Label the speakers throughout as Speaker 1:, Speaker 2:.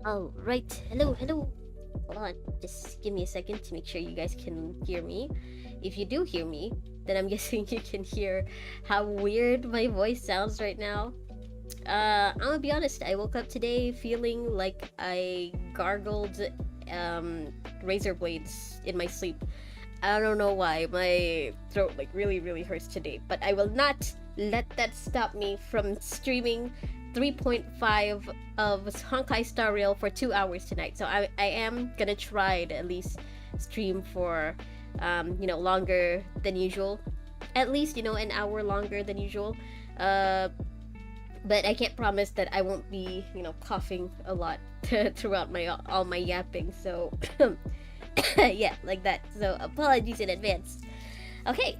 Speaker 1: All right. Hello, hello. Hold on. Just give me a second to make sure you guys can hear me. If you do hear me, then I'm guessing you can hear how weird my voice sounds right now. I'm gonna be honest. I woke up today feeling like I gargled razor blades in my sleep. I don't know why. My throat really hurts today, but I will not let that stop me from streaming 3.5 of Honkai Star Rail for 2 hours tonight. So I am gonna try to at least stream for longer than usual. At least, an hour longer than usual. But I can't promise that I won't be, coughing a lot throughout all my yapping. So yeah, like that. So apologies in advance. Okay.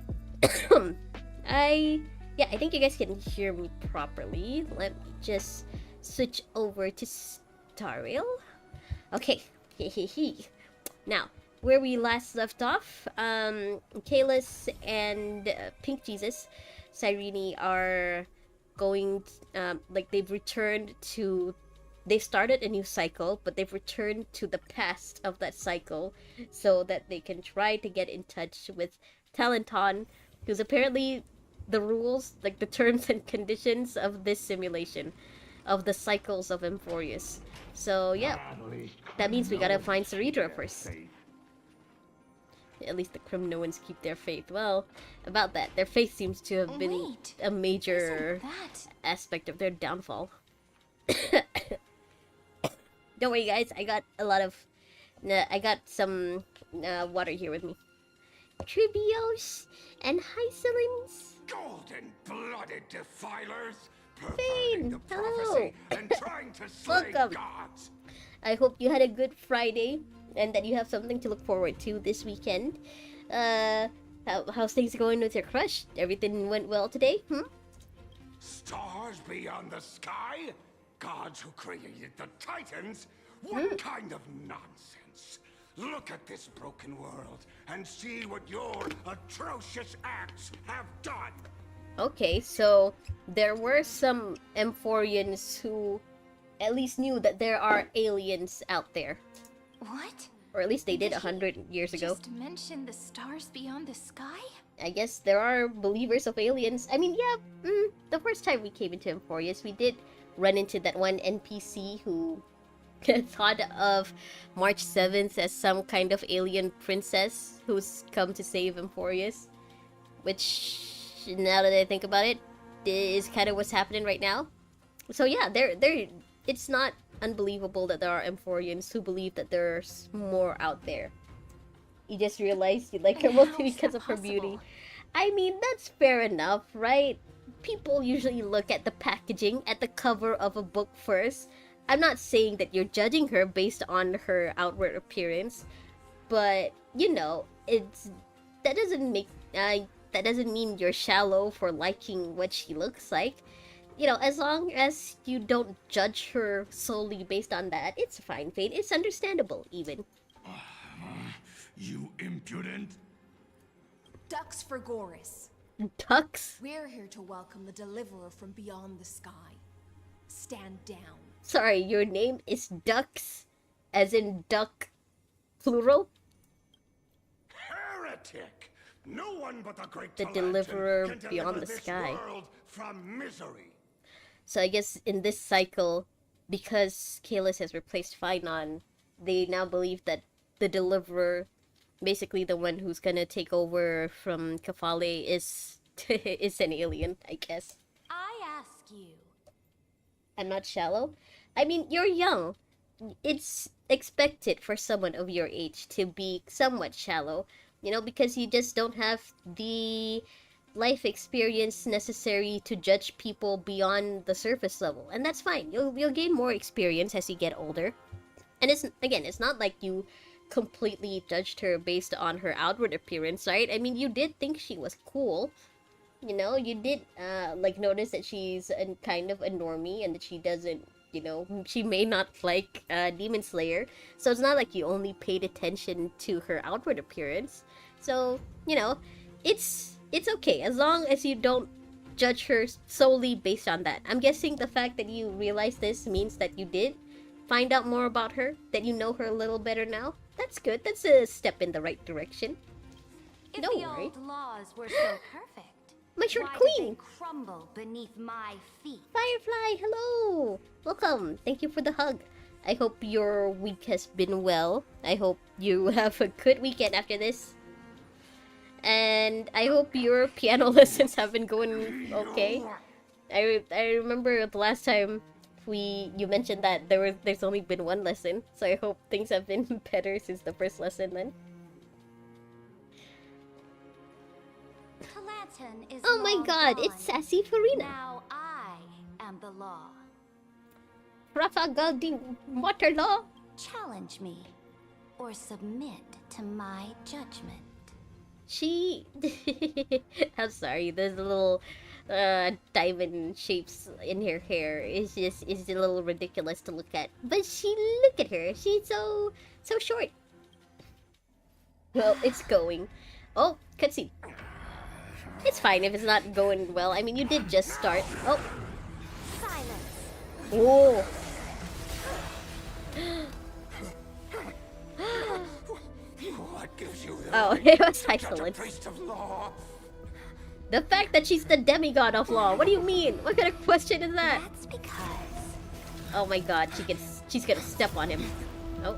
Speaker 1: I think you guys can hear me properly. Let me just switch over to Stariel. Okay. Now, where we last left off, Kalis and Pink Jesus, Cyrene are going, they've returned to. They started a new cycle, but they've returned to the past of that cycle so that they can try to get in touch with Talenton, who's apparently the rules, like the terms and conditions of this simulation, of the cycles of Amphoreus. So yeah, that means we gotta find Cerydra first. At least the Cremnoans keep their faith. Well, about that, their faith seems to have been a major aspect of their downfall. Don't worry, guys. I got some water here with me. Tribios and Hycelins.
Speaker 2: Golden-blooded defilers,
Speaker 1: Fane,
Speaker 2: perverting the
Speaker 1: hello.
Speaker 2: prophecy and trying to slay
Speaker 1: Welcome.
Speaker 2: gods.
Speaker 1: I hope you had a good Friday and that you have something to look forward to this weekend. How's things going with your crush? Everything went well today?
Speaker 2: Stars beyond the sky? Gods who created the Titans? What kind of nonsense? Look at this broken world and see what your atrocious acts have done.
Speaker 1: Okay, so there were some Amphorians who at least knew that there are aliens out there.
Speaker 3: What?
Speaker 1: Or at least they did 100 years ago.
Speaker 3: Just mention the stars beyond the sky?
Speaker 1: I guess there are believers of aliens. I mean, yeah, the first time we came into Amphoreus, we did run into that one NPC who thought of March 7th as some kind of alien princess who's come to save Amphoreus. Which, now that I think about it, is kind of what's happening right now. So yeah, it's not unbelievable that there are Amphorians who believe that there's more out there. You just realized you like her mostly because of her beauty. I mean, that's fair enough, right? People usually look at the packaging, at the cover of a book first. I'm not saying that you're judging her based on her outward appearance, but that doesn't mean you're shallow for liking what she looks like. As long as you don't judge her solely based on that, it's fine, Fate. It's understandable, even.
Speaker 2: You impudent.
Speaker 4: Ducks for Goris.
Speaker 1: Ducks?
Speaker 4: We're here to welcome the deliverer from beyond the sky. Stand down.
Speaker 1: Sorry, your name is Ducks? As in duck, plural?
Speaker 2: Heretic! No one but the great
Speaker 1: The
Speaker 2: Talantin
Speaker 1: deliverer
Speaker 2: can
Speaker 1: beyond
Speaker 2: deliver
Speaker 1: the
Speaker 2: this
Speaker 1: sky.
Speaker 2: world from misery.
Speaker 1: So I guess in this cycle, because Kalis has replaced Phainon, they now believe that the deliverer, basically the one who's gonna take over from Kafale, is an alien, I guess.
Speaker 4: I ask you.
Speaker 1: I'm not shallow. I mean, you're young. It's expected for someone of your age to be somewhat shallow, because you just don't have the life experience necessary to judge people beyond the surface level. And that's fine. You'll gain more experience as you get older. And it's not like you completely judged her based on her outward appearance, right? I mean, you did think she was cool. You did notice that she's a kind of a normie and that she doesn't, she may not like Demon Slayer. So it's not like you only paid attention to her outward appearance. So, it's okay as long as you don't judge her solely based on that. I'm guessing the fact that you realize this means that you did find out more about her, that you know her a little better now. That's good. That's a step in the right direction.
Speaker 3: If
Speaker 1: Don't
Speaker 3: the
Speaker 1: worry.
Speaker 3: old laws were so perfect,
Speaker 1: My short
Speaker 3: why
Speaker 1: queen!
Speaker 3: did they crumble beneath my feet?
Speaker 1: Firefly, hello! Welcome. Thank you for the hug. I hope your week has been well. I hope you have a good weekend after this. And I hope your piano lessons have been going okay. I remember the last time you mentioned that there's only been one lesson, so I hope things have been better since the first lesson then.
Speaker 3: Talanton is
Speaker 1: Oh my
Speaker 3: long
Speaker 1: god,
Speaker 3: gone.
Speaker 1: it's Sassy Farina.
Speaker 3: Now I am the law.
Speaker 1: Rafagal di Waterloo.
Speaker 3: Challenge me, or submit to my judgment.
Speaker 1: She... I'm sorry, there's a little diamond shapes in her hair. It's a little ridiculous to look at. But look at her. She's so short. Well, it's going. Oh, cutscene. It's fine if it's not going well. I mean, you did just start. Oh.
Speaker 3: Silence.
Speaker 1: Whoa.
Speaker 2: What gives you the
Speaker 1: Oh,
Speaker 2: right
Speaker 1: it was
Speaker 2: to judge a
Speaker 1: silence.
Speaker 2: priest of law?
Speaker 1: The fact that she's the demigod of law. What do you mean? What kind of question is that?
Speaker 3: That's because
Speaker 1: Oh my god, she's gonna step on him. Oh.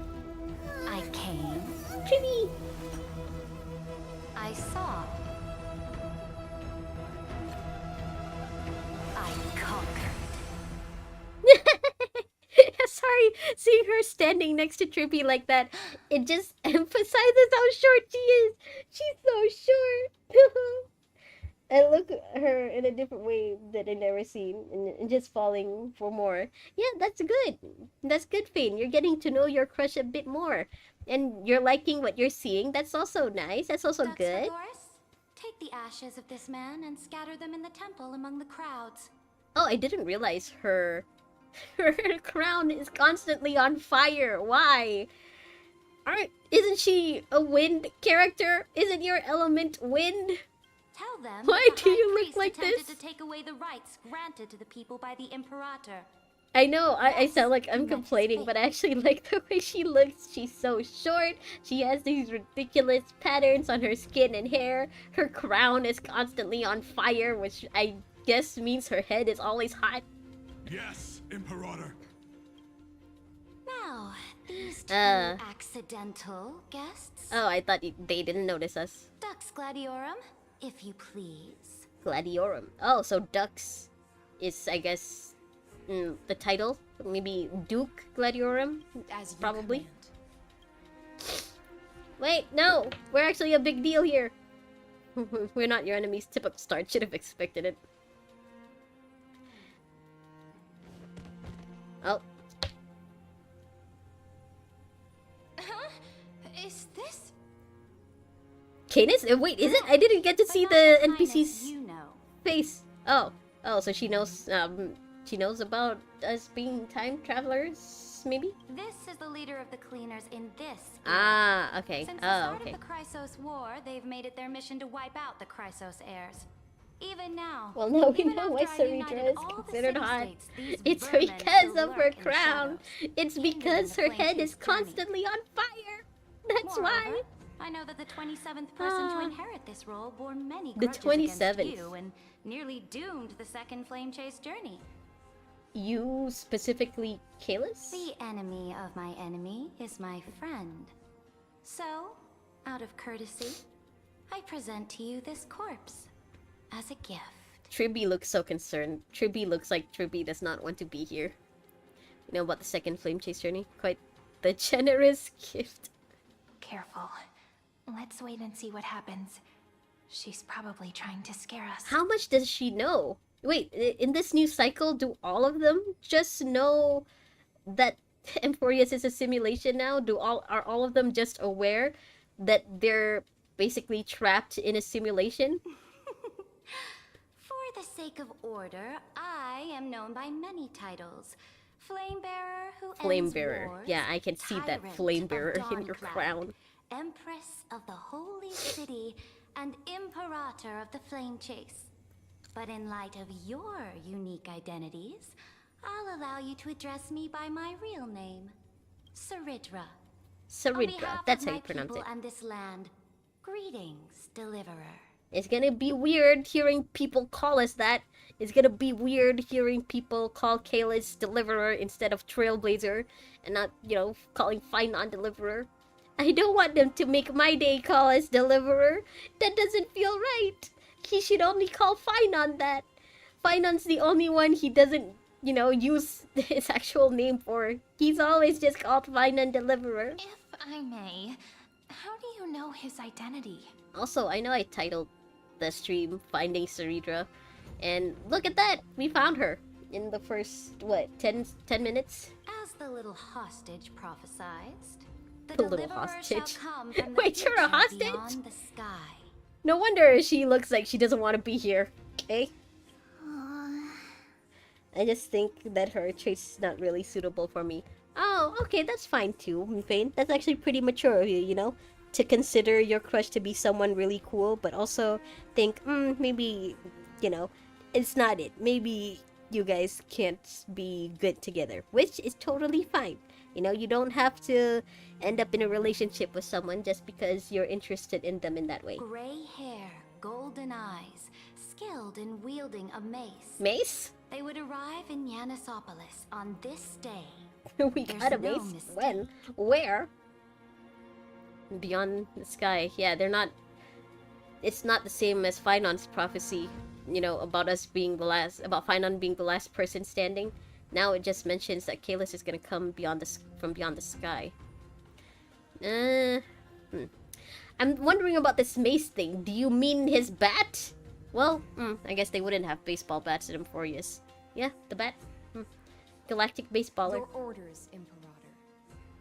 Speaker 3: I came,
Speaker 1: Jimmy!
Speaker 3: I saw, I conquered.
Speaker 1: Sorry, seeing her standing next to Trippy like that, it just emphasizes how short she is. She's so short. I look at her in a different way that I never seen, and just falling for more. Yeah, that's good. That's good, Fane. You're getting to know your crush a bit more, and you're liking what you're seeing. That's also nice. That's also good.
Speaker 3: Duxfagorus, take the ashes of this man and scatter them in the temple among the crowds.
Speaker 1: Oh, I didn't realize her crown is constantly on fire. Why? Isn't she a wind character? Isn't your element wind?
Speaker 3: Tell them
Speaker 1: Why
Speaker 3: that the
Speaker 1: do
Speaker 3: high
Speaker 1: you look
Speaker 3: priest
Speaker 1: like
Speaker 3: attempted
Speaker 1: this?
Speaker 3: to take away the rights granted to the people by the Imperator.
Speaker 1: I know, I
Speaker 3: Yes,
Speaker 1: sound like I'm
Speaker 3: next
Speaker 1: complaining, but I actually like the way she looks. She's so short. She has these ridiculous patterns on her skin and hair. Her crown is constantly on fire, which I guess means her head is always hot.
Speaker 5: Yes, Imperator.
Speaker 3: Now, these two
Speaker 1: Uh.
Speaker 3: accidental guests.
Speaker 1: Oh, I thought they didn't notice us.
Speaker 3: Dux Gladiorum, if you please.
Speaker 1: Gladiorum. Oh, so Dux is, I guess, the title? Maybe Duke Gladiorum?
Speaker 4: As you
Speaker 1: Probably.
Speaker 4: command.
Speaker 1: Wait, no! We're actually a big deal here. We're not your enemies. Typical start. Should have expected it. Oh.
Speaker 3: Huh? Is this?
Speaker 1: Canis? Wait, is it? I didn't get to
Speaker 3: But
Speaker 1: see
Speaker 3: not
Speaker 1: the
Speaker 3: kind of
Speaker 1: NPC's
Speaker 3: you know.
Speaker 1: face. Oh. Oh, so she knows about us being time travelers, maybe?
Speaker 3: This is the leader of the cleaners in this.
Speaker 1: Ah, okay.
Speaker 3: Since the
Speaker 1: Oh,
Speaker 3: start
Speaker 1: okay.
Speaker 3: of the Chrysos War, they've made it their mission to wipe out the Chrysos heirs. Even now.
Speaker 1: Well, now we
Speaker 3: even
Speaker 1: know why
Speaker 3: after I united
Speaker 1: Cerydra is
Speaker 3: all the
Speaker 1: considered hot.
Speaker 3: city-states, these
Speaker 1: It's
Speaker 3: vermin
Speaker 1: because
Speaker 3: still
Speaker 1: of her
Speaker 3: lurk in the
Speaker 1: crown.
Speaker 3: shadows,
Speaker 1: It's
Speaker 3: hidden in
Speaker 1: because
Speaker 3: the
Speaker 1: her
Speaker 3: flame
Speaker 1: head is
Speaker 3: chase journey.
Speaker 1: constantly on fire. That's why.
Speaker 3: Moreover, I know that the 27th person
Speaker 1: Ah.
Speaker 3: to inherit this role bore many
Speaker 1: The
Speaker 3: grudges
Speaker 1: 27th.
Speaker 3: against you and nearly doomed the second flame chase journey.
Speaker 1: You specifically, Kalis?
Speaker 3: The enemy of my enemy is my friend. So, out of courtesy, I present to you this corpse as a gift.
Speaker 1: Tribby looks so concerned. Tribby looks like Tribby does not want to be here. You know about the second flame chase journey? Quite the generous gift.
Speaker 3: Careful. Let's wait and see what happens. She's probably trying to scare us.
Speaker 1: How much does she know? Wait, in this new cycle, do all of them just know that Amphoreus is a simulation now? Are all of them just aware that they're basically trapped in a simulation?
Speaker 3: For the sake of order, I am known by many titles. Flamebearer who ends
Speaker 1: Flamebearer.
Speaker 3: wars,
Speaker 1: Yeah, I can see that
Speaker 3: Tyrant
Speaker 1: Flamebearer
Speaker 3: of
Speaker 1: in your
Speaker 3: Dawncloud,
Speaker 1: crown.
Speaker 3: Empress of the Holy City, and Imperator of the Flame Chase. But in light of your unique identities, I'll allow you to address me by my real name, Cerydra. On
Speaker 1: Cerydra,
Speaker 3: behalf
Speaker 1: that's
Speaker 3: of
Speaker 1: how
Speaker 3: my
Speaker 1: you pronounce
Speaker 3: people
Speaker 1: it.
Speaker 3: and this land, greetings, Deliverer.
Speaker 1: It's gonna be weird hearing people call us that. It's gonna be weird hearing people call Kalis Deliverer instead of Trailblazer, and not, calling Finon Deliverer. I don't want them to make my day call us Deliverer. That doesn't feel right. He should only call Finon that. Finon's the only one he doesn't, use his actual name for. He's always just called Finon Deliverer.
Speaker 6: If I may, how do you know his identity?
Speaker 1: Also, I know I titled the stream Finding Cerydra, and look at that! We found her in the first, 10 minutes?
Speaker 3: As the little hostage prophesied, the
Speaker 1: The little
Speaker 3: Deliverer
Speaker 1: hostage.
Speaker 3: shall come from the
Speaker 1: Wait, you're a
Speaker 3: future
Speaker 1: hostage?
Speaker 3: beyond the sky.
Speaker 1: No wonder she looks like she doesn't want to be here, okay? I just think that her trait's not really suitable for me. Oh, okay, that's fine too, Mufane. That's actually pretty mature of you, to consider your crush to be someone really cool, but also think, maybe, it's not it. Maybe you guys can't be good together, which is totally fine. You don't have to end up in a relationship with someone just because you're interested in them in that way.
Speaker 3: Gray hair, golden eyes, skilled in wielding a mace.
Speaker 1: Mace?
Speaker 3: They would arrive in Yanisopolis on this day.
Speaker 1: We
Speaker 3: There's
Speaker 1: got a
Speaker 3: no
Speaker 1: mace.
Speaker 3: mistake.
Speaker 1: When? Where? Beyond the sky. Yeah, they're not. It's not the same as Finon's prophecy. About us being the last. About Finon being the last person standing. Now it just mentions that Kalis is gonna come from beyond the sky. I'm wondering about this mace thing. Do you mean his bat? Well, I guess they wouldn't have baseball bats in Amphoreus. Yeah, the bat. Galactic baseballer.
Speaker 4: Your orders, Imperator.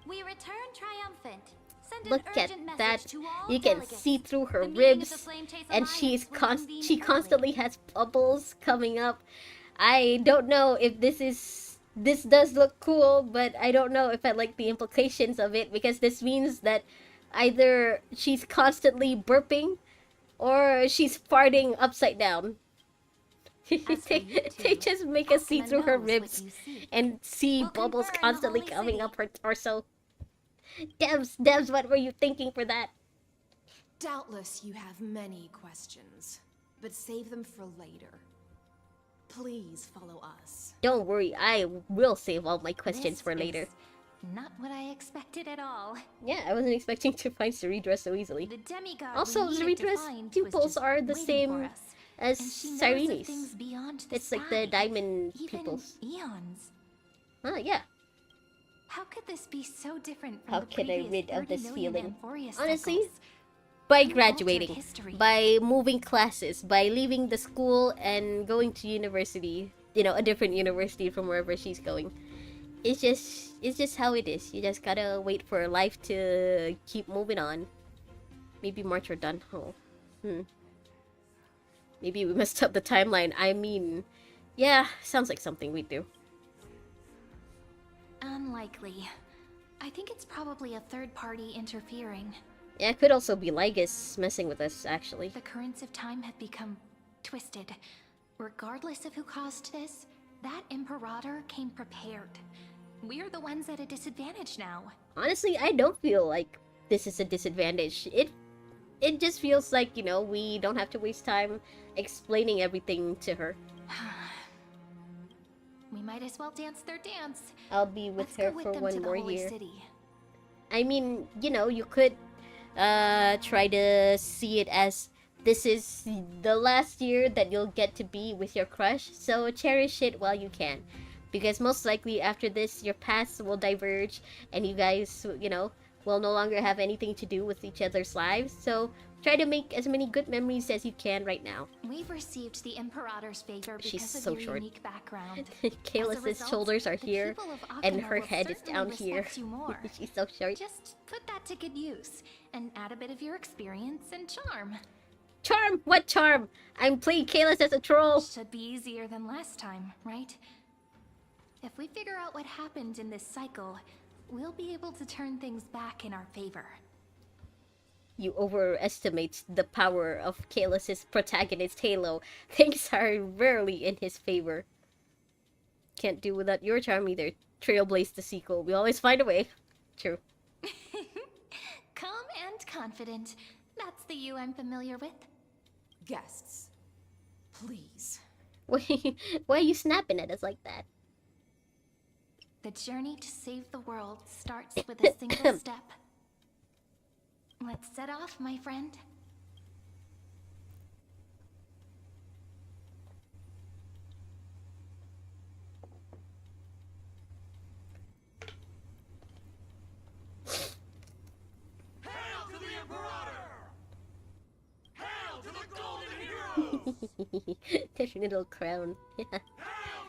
Speaker 3: We return triumphant. Send an
Speaker 1: Look at
Speaker 3: urgent message
Speaker 1: that.
Speaker 3: to all
Speaker 1: You can
Speaker 3: delegates.
Speaker 1: see through her
Speaker 3: The meeting of the
Speaker 1: ribs,
Speaker 3: Flame Chase
Speaker 1: and
Speaker 3: Alliance will convene
Speaker 1: she
Speaker 3: early.
Speaker 1: constantly has bubbles coming up. I don't know if this does look cool, but I don't know if I like the implications of it, because this means that either she's constantly burping or she's farting upside down.
Speaker 3: As for
Speaker 1: they,
Speaker 3: you
Speaker 1: they
Speaker 3: two,
Speaker 1: just make us see
Speaker 3: Ultima
Speaker 1: through her
Speaker 3: knows what
Speaker 1: ribs
Speaker 3: you seek.
Speaker 1: and see
Speaker 3: We'll
Speaker 1: bubbles
Speaker 3: confer in the
Speaker 1: constantly
Speaker 3: Holy
Speaker 1: coming
Speaker 3: City.
Speaker 1: up her torso. Devs, what were you thinking for that?
Speaker 4: Doubtless you have many questions, but save them for later. Please follow us.
Speaker 1: Don't worry, I will save all my questions
Speaker 6: This
Speaker 1: for later.
Speaker 6: is not what I expected at all.
Speaker 1: Yeah, I wasn't expecting to find Cerydra so easily.
Speaker 6: The demigod
Speaker 1: Also,
Speaker 6: we needed to
Speaker 1: Cerydra's
Speaker 6: find was
Speaker 1: pupils
Speaker 6: just
Speaker 1: are the
Speaker 6: waiting
Speaker 1: same
Speaker 6: for us.
Speaker 1: as
Speaker 6: And she knows of
Speaker 1: Cyrene's.
Speaker 6: things beyond the
Speaker 1: It's like the
Speaker 6: sky,
Speaker 1: diamond
Speaker 6: even
Speaker 1: pupils.
Speaker 6: eons.
Speaker 1: Yeah.
Speaker 6: How could this be so different from
Speaker 1: How
Speaker 6: the
Speaker 1: can I
Speaker 6: previous
Speaker 1: rid of
Speaker 6: 30
Speaker 1: this
Speaker 6: million
Speaker 1: feeling?
Speaker 6: Amphoreus
Speaker 1: Honestly,
Speaker 6: cycles?
Speaker 1: by
Speaker 6: You altered
Speaker 1: graduating,
Speaker 6: history.
Speaker 1: by moving classes, by leaving the school and going to university, a different university from wherever she's going. It's just how it is. You just gotta wait for life to keep moving on. Maybe March are done. Oh. Maybe we messed up the timeline. I mean, yeah, sounds like something we do.
Speaker 6: Unlikely. I think it's probably a third party interfering.
Speaker 1: Yeah, it could also be Lygus messing with us, actually.
Speaker 6: The currents of time have become twisted. Regardless of who caused this, that Imperator came prepared. We're the ones at a disadvantage now.
Speaker 1: Honestly, I don't feel like this is a disadvantage. It just feels like, we don't have to waste time explaining everything to her.
Speaker 6: We might as well dance their dance.
Speaker 1: I'll be with
Speaker 6: Let's
Speaker 1: her
Speaker 6: go with
Speaker 1: for
Speaker 6: them
Speaker 1: one
Speaker 6: to the
Speaker 1: more
Speaker 6: Holy
Speaker 1: year.
Speaker 6: City.
Speaker 1: I mean, you could try to see it as this is the last year that you'll get to be with your crush, so cherish it while you can. Because most likely after this, your paths will diverge and you guys, will no longer have anything to do with each other's lives. So try to make as many good memories as you can right now.
Speaker 6: We've received the Imperator's favor because
Speaker 1: She's
Speaker 6: of
Speaker 1: so
Speaker 6: your
Speaker 1: short.
Speaker 6: unique background.
Speaker 1: Kalis'
Speaker 6: result,
Speaker 1: shoulders are
Speaker 6: the
Speaker 1: here,
Speaker 6: people of
Speaker 1: and
Speaker 6: Akana
Speaker 1: her
Speaker 6: will
Speaker 1: head is
Speaker 6: certainly
Speaker 1: down here.
Speaker 6: respect you more.
Speaker 1: She's so short.
Speaker 6: Just put that to good use and add a bit of your experience and charm.
Speaker 1: Charm? What charm? I'm playing Kalis as a troll.
Speaker 6: Should be easier than last time, right? If we figure out what happened in this cycle, we'll be able to turn things back in our favor.
Speaker 1: You overestimate the power of Kalis' protagonist Halo. Things are rarely in his favor. can't do without your charm either. Trailblaze the sequel. We always find a way. True.
Speaker 6: Calm and confident. That's the you I'm familiar with.
Speaker 4: Guests, please.
Speaker 1: Why are you snapping at us like that?
Speaker 6: The journey to save the world starts with a single step. Let's set off, my friend.
Speaker 2: Hail to the Imperator! Hail to the Golden Heroes!
Speaker 1: There's your little crown. Yeah.
Speaker 2: Hail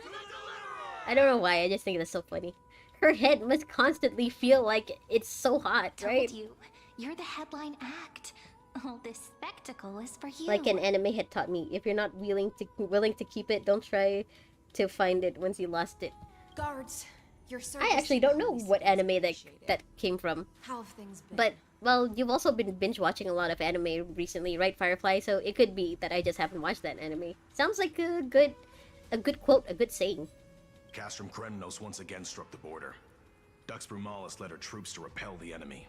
Speaker 2: to the Deliverer!
Speaker 1: I don't know why, I just think that's so funny. Her head must constantly feel like it's so hot, right?
Speaker 6: Told you, you're the headline act. All this spectacle is for you.
Speaker 1: Like an anime had taught me, if you're not willing to keep it, don't try to find it once you lost it.
Speaker 4: Guards, your service
Speaker 1: I actually don't know
Speaker 4: really
Speaker 1: what
Speaker 4: seems
Speaker 1: anime that
Speaker 4: appreciated.
Speaker 1: came from.
Speaker 4: How have things been?
Speaker 1: But well, you've also been binge watching a lot of anime recently, right, Firefly? So it could be that I just haven't watched that anime. Sounds like a good quote, a good saying.
Speaker 7: Castrum Krenos once again struck the border. Dux Brumalis led her troops to repel the enemy.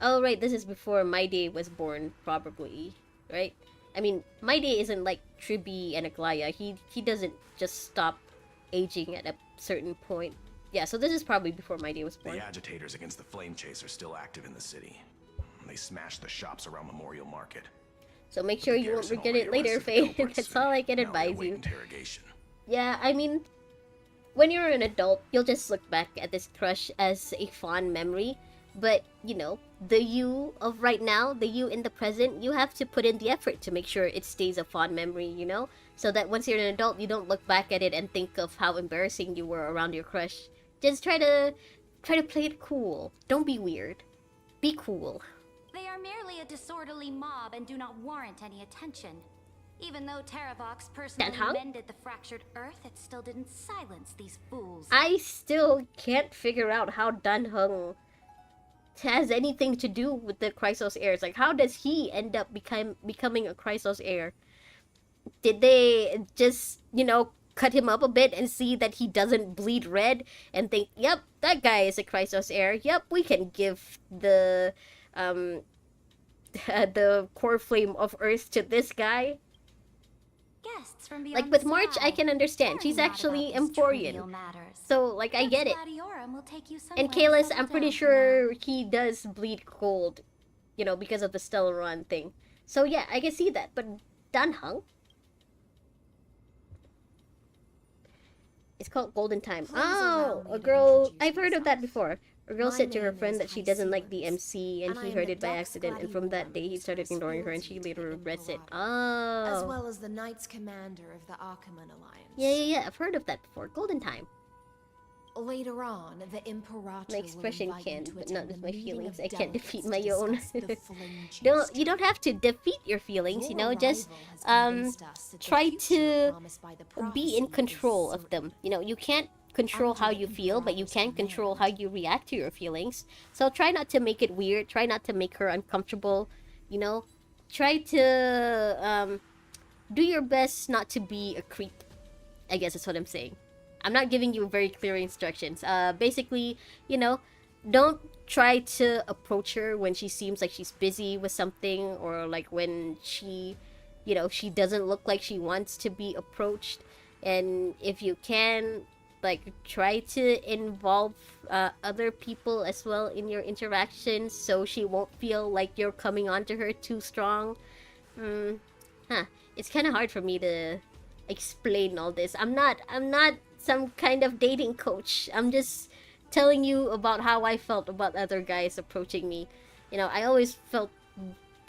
Speaker 1: Oh right, this is before My Day was born, probably, right? I mean, My Day isn't like Tribi and Aglaya. He doesn't just stop aging at a certain point. Yeah, so this is probably before My Day was born.
Speaker 7: The agitators against the Flame Chase are still active in the city. They smashed the shops around Memorial Market.
Speaker 1: So make sure you won't
Speaker 7: Garrison
Speaker 1: regret it
Speaker 7: already
Speaker 1: later,
Speaker 7: arrested
Speaker 1: Faye.
Speaker 7: culprits,
Speaker 1: That's all I can
Speaker 7: and now they
Speaker 1: advise
Speaker 7: await
Speaker 1: you.
Speaker 7: interrogation.
Speaker 1: Yeah, I mean, when you're an adult, you'll just look back at this crush as a fond memory. But, you know, the you of right now, the you in the present, you have to put in the effort to make sure it stays a fond memory, you know? So that once you're an adult, you don't look back at it and think of how embarrassing you were around your crush. Just try to play it cool. Don't be weird. Be cool.
Speaker 3: They are merely a disorderly mob and do not warrant any attention. Even though Terravox personally
Speaker 1: Danhang?
Speaker 3: mended the fractured earth, it still didn't silence these fools.
Speaker 1: I still can't figure out how Danheng has anything to do with the Chrysos heirs. Like, how does he end up becoming a Chrysos heir? Did they just, you know, cut him up a bit and see that he doesn't bleed red and think, yep, that guy is a Chrysos heir. Yep, we can give the the core flame of earth to this guy.
Speaker 3: Guests from beyond
Speaker 1: Like with
Speaker 3: the
Speaker 1: March,
Speaker 3: sky.
Speaker 1: I can understand.
Speaker 3: Worry
Speaker 1: She's
Speaker 3: not
Speaker 1: actually
Speaker 3: about these trivial
Speaker 1: Amphorian.
Speaker 3: matters.
Speaker 1: So, like, I get it.
Speaker 3: Gladiorum will take you
Speaker 1: And
Speaker 3: somewhere
Speaker 1: Kalis,
Speaker 3: settled
Speaker 1: I'm pretty
Speaker 3: down for
Speaker 1: sure he does bleed cold, you know, because of the Stellaron thing. So yeah, I can see that. But Danheng? It's called Golden Time.
Speaker 4: Please allow
Speaker 1: Oh,
Speaker 4: me
Speaker 1: a
Speaker 4: to
Speaker 1: girl.
Speaker 4: introduce
Speaker 1: I've heard of that
Speaker 4: myself.
Speaker 1: before. A girl
Speaker 4: My
Speaker 1: said to her
Speaker 4: name
Speaker 1: friend
Speaker 4: is
Speaker 1: that she
Speaker 4: High
Speaker 1: doesn't like the
Speaker 4: Sealers,
Speaker 1: MC, and
Speaker 4: and I
Speaker 1: he
Speaker 4: am
Speaker 1: heard
Speaker 4: the
Speaker 1: it by
Speaker 4: Dux
Speaker 1: accident. And from that day, he
Speaker 4: Gladiorum,
Speaker 1: started ignoring her, and she
Speaker 4: fealty to
Speaker 1: later
Speaker 4: the
Speaker 1: regrets it.
Speaker 4: Imperator, as
Speaker 1: Oh.
Speaker 4: well as the Knights Commander of the Achaemen Alliance.
Speaker 1: Yeah. I've heard of that before. Golden Time.
Speaker 4: Later on, the Imperator
Speaker 1: My expression
Speaker 4: will invite
Speaker 1: can,
Speaker 4: you to
Speaker 1: but
Speaker 4: attend
Speaker 1: not with
Speaker 4: a
Speaker 1: my
Speaker 4: meeting
Speaker 1: feelings.
Speaker 4: of
Speaker 1: I can't
Speaker 4: delegates
Speaker 1: defeat
Speaker 4: to
Speaker 1: my own.
Speaker 4: discuss the Flame Chase
Speaker 1: You don't have to defeat your feelings, you know,
Speaker 4: Your
Speaker 1: just
Speaker 4: arrival has convinced us that the
Speaker 1: try
Speaker 4: future
Speaker 1: to
Speaker 4: promised by the
Speaker 1: be in
Speaker 4: prophecy
Speaker 1: control
Speaker 4: is
Speaker 1: of them.
Speaker 4: certain.
Speaker 1: You know, you can't control how
Speaker 4: Under
Speaker 1: you feel, but you
Speaker 4: Imperator's
Speaker 1: can control how
Speaker 4: command.
Speaker 1: you react to your feelings. So try not to make it weird. Try not to make her uncomfortable. You know, try to do your best not to be a creep. I guess that's what I'm saying. I'm not giving you very clear instructions. Basically, you know, don't try to approach her when she seems like she's busy with something, or like when she, you know, she doesn't look like she wants to be approached. And if you can, like, try to involve other people as well in your interactions, so she won't feel like you're coming onto her too strong. It's kind of hard for me to explain all this. I'm not some kind of dating coach. I'm just telling you about how I felt about other guys approaching me. You know, I always felt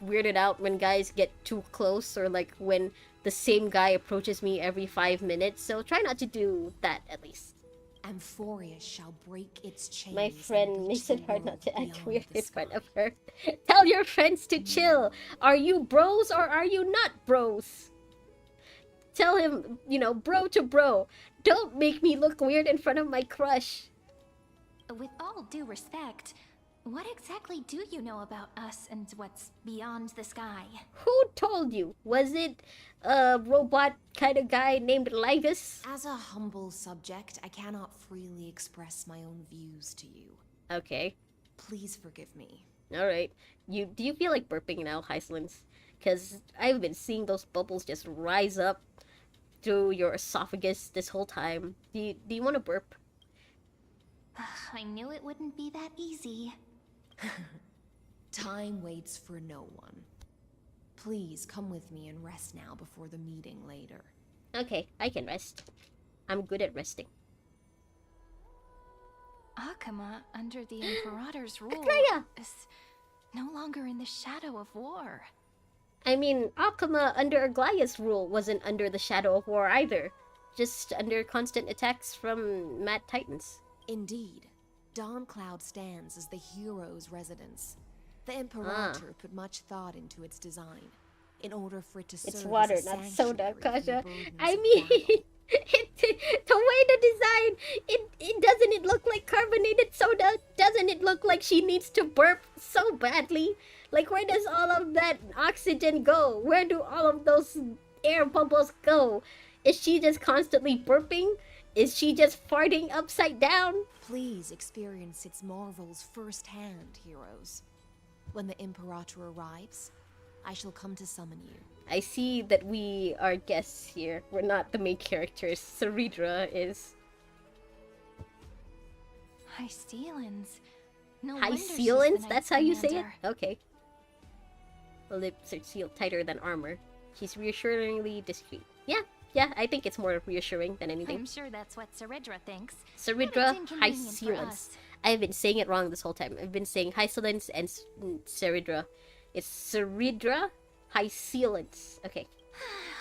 Speaker 1: weirded out when guys get too close, or like when the same guy approaches me every 5 minutes. So try not to do that, at least.
Speaker 4: Amphoreus shall break its chains.
Speaker 1: My
Speaker 4: and
Speaker 1: friend
Speaker 4: reach
Speaker 1: makes
Speaker 4: the
Speaker 1: it hard not to
Speaker 4: world
Speaker 1: act
Speaker 4: beyond
Speaker 1: weird
Speaker 4: the
Speaker 1: in front
Speaker 4: sky.
Speaker 1: of her. Tell your friends to chill. Are you bros or are you not bros? Tell him, you know, bro to bro. Don't make me look weird in front of my crush.
Speaker 6: With all due respect, What exactly do you know about us and what's beyond the sky?
Speaker 1: Who told you? Was it a robot kind of guy named Livus?
Speaker 4: As a humble subject, I cannot freely express my own views to you.
Speaker 1: Okay.
Speaker 4: Please forgive me.
Speaker 1: Alright. Do you feel like burping now, Hyslins? Because I've been seeing those bubbles just rise up through your esophagus this whole time. Do you want to burp?
Speaker 6: I knew it wouldn't be that easy.
Speaker 4: Time waits for no one. Please come with me and rest now before the meeting later.
Speaker 1: Okay, I can rest. I'm good at resting.
Speaker 6: Akama, under the Imperator's rule,
Speaker 1: Kaya!
Speaker 6: is no longer in the shadow of war.
Speaker 1: I mean, Akama under Aglaya's rule wasn't under the shadow of war either. Just under constant attacks from mad titans.
Speaker 4: Indeed, Dawn Cloud stands as the hero's residence. The Imperator put much thought into its design, in order for it to serve
Speaker 1: It's water,
Speaker 4: as a
Speaker 1: not soda,
Speaker 4: sanctuary from the
Speaker 1: Kaja.
Speaker 4: burdens
Speaker 1: I
Speaker 4: of
Speaker 1: mean,
Speaker 4: battle.
Speaker 1: the way the design, doesn't it look like carbonated soda? Doesn't it look like she needs to burp so badly? Like, where does all of that oxygen go? Where do all of those air bubbles go? Is she just constantly burping? Is she just farting upside down?
Speaker 4: Please experience its marvels firsthand, heroes. When the Imperator arrives, I shall come to summon you.
Speaker 1: I see that we are guests here. We're not the main characters. Cerydra is.
Speaker 6: High ceilings. No
Speaker 1: High
Speaker 6: wonder she's the
Speaker 1: sealants?
Speaker 6: Knight's
Speaker 1: That's how you say it?
Speaker 6: commander.
Speaker 1: Okay. The lips are sealed tighter than armor. She's reassuringly discreet. Yeah, I think it's more reassuring than anything.
Speaker 6: I'm sure that's what Cerydra thinks.
Speaker 1: Cerydra,
Speaker 6: But it's
Speaker 1: high
Speaker 6: inconvenient for
Speaker 1: sealants.
Speaker 6: us.
Speaker 1: I've been saying it wrong this whole time. I've been saying high sealants and Cerydra. It's Cerydra, high sealants. Okay.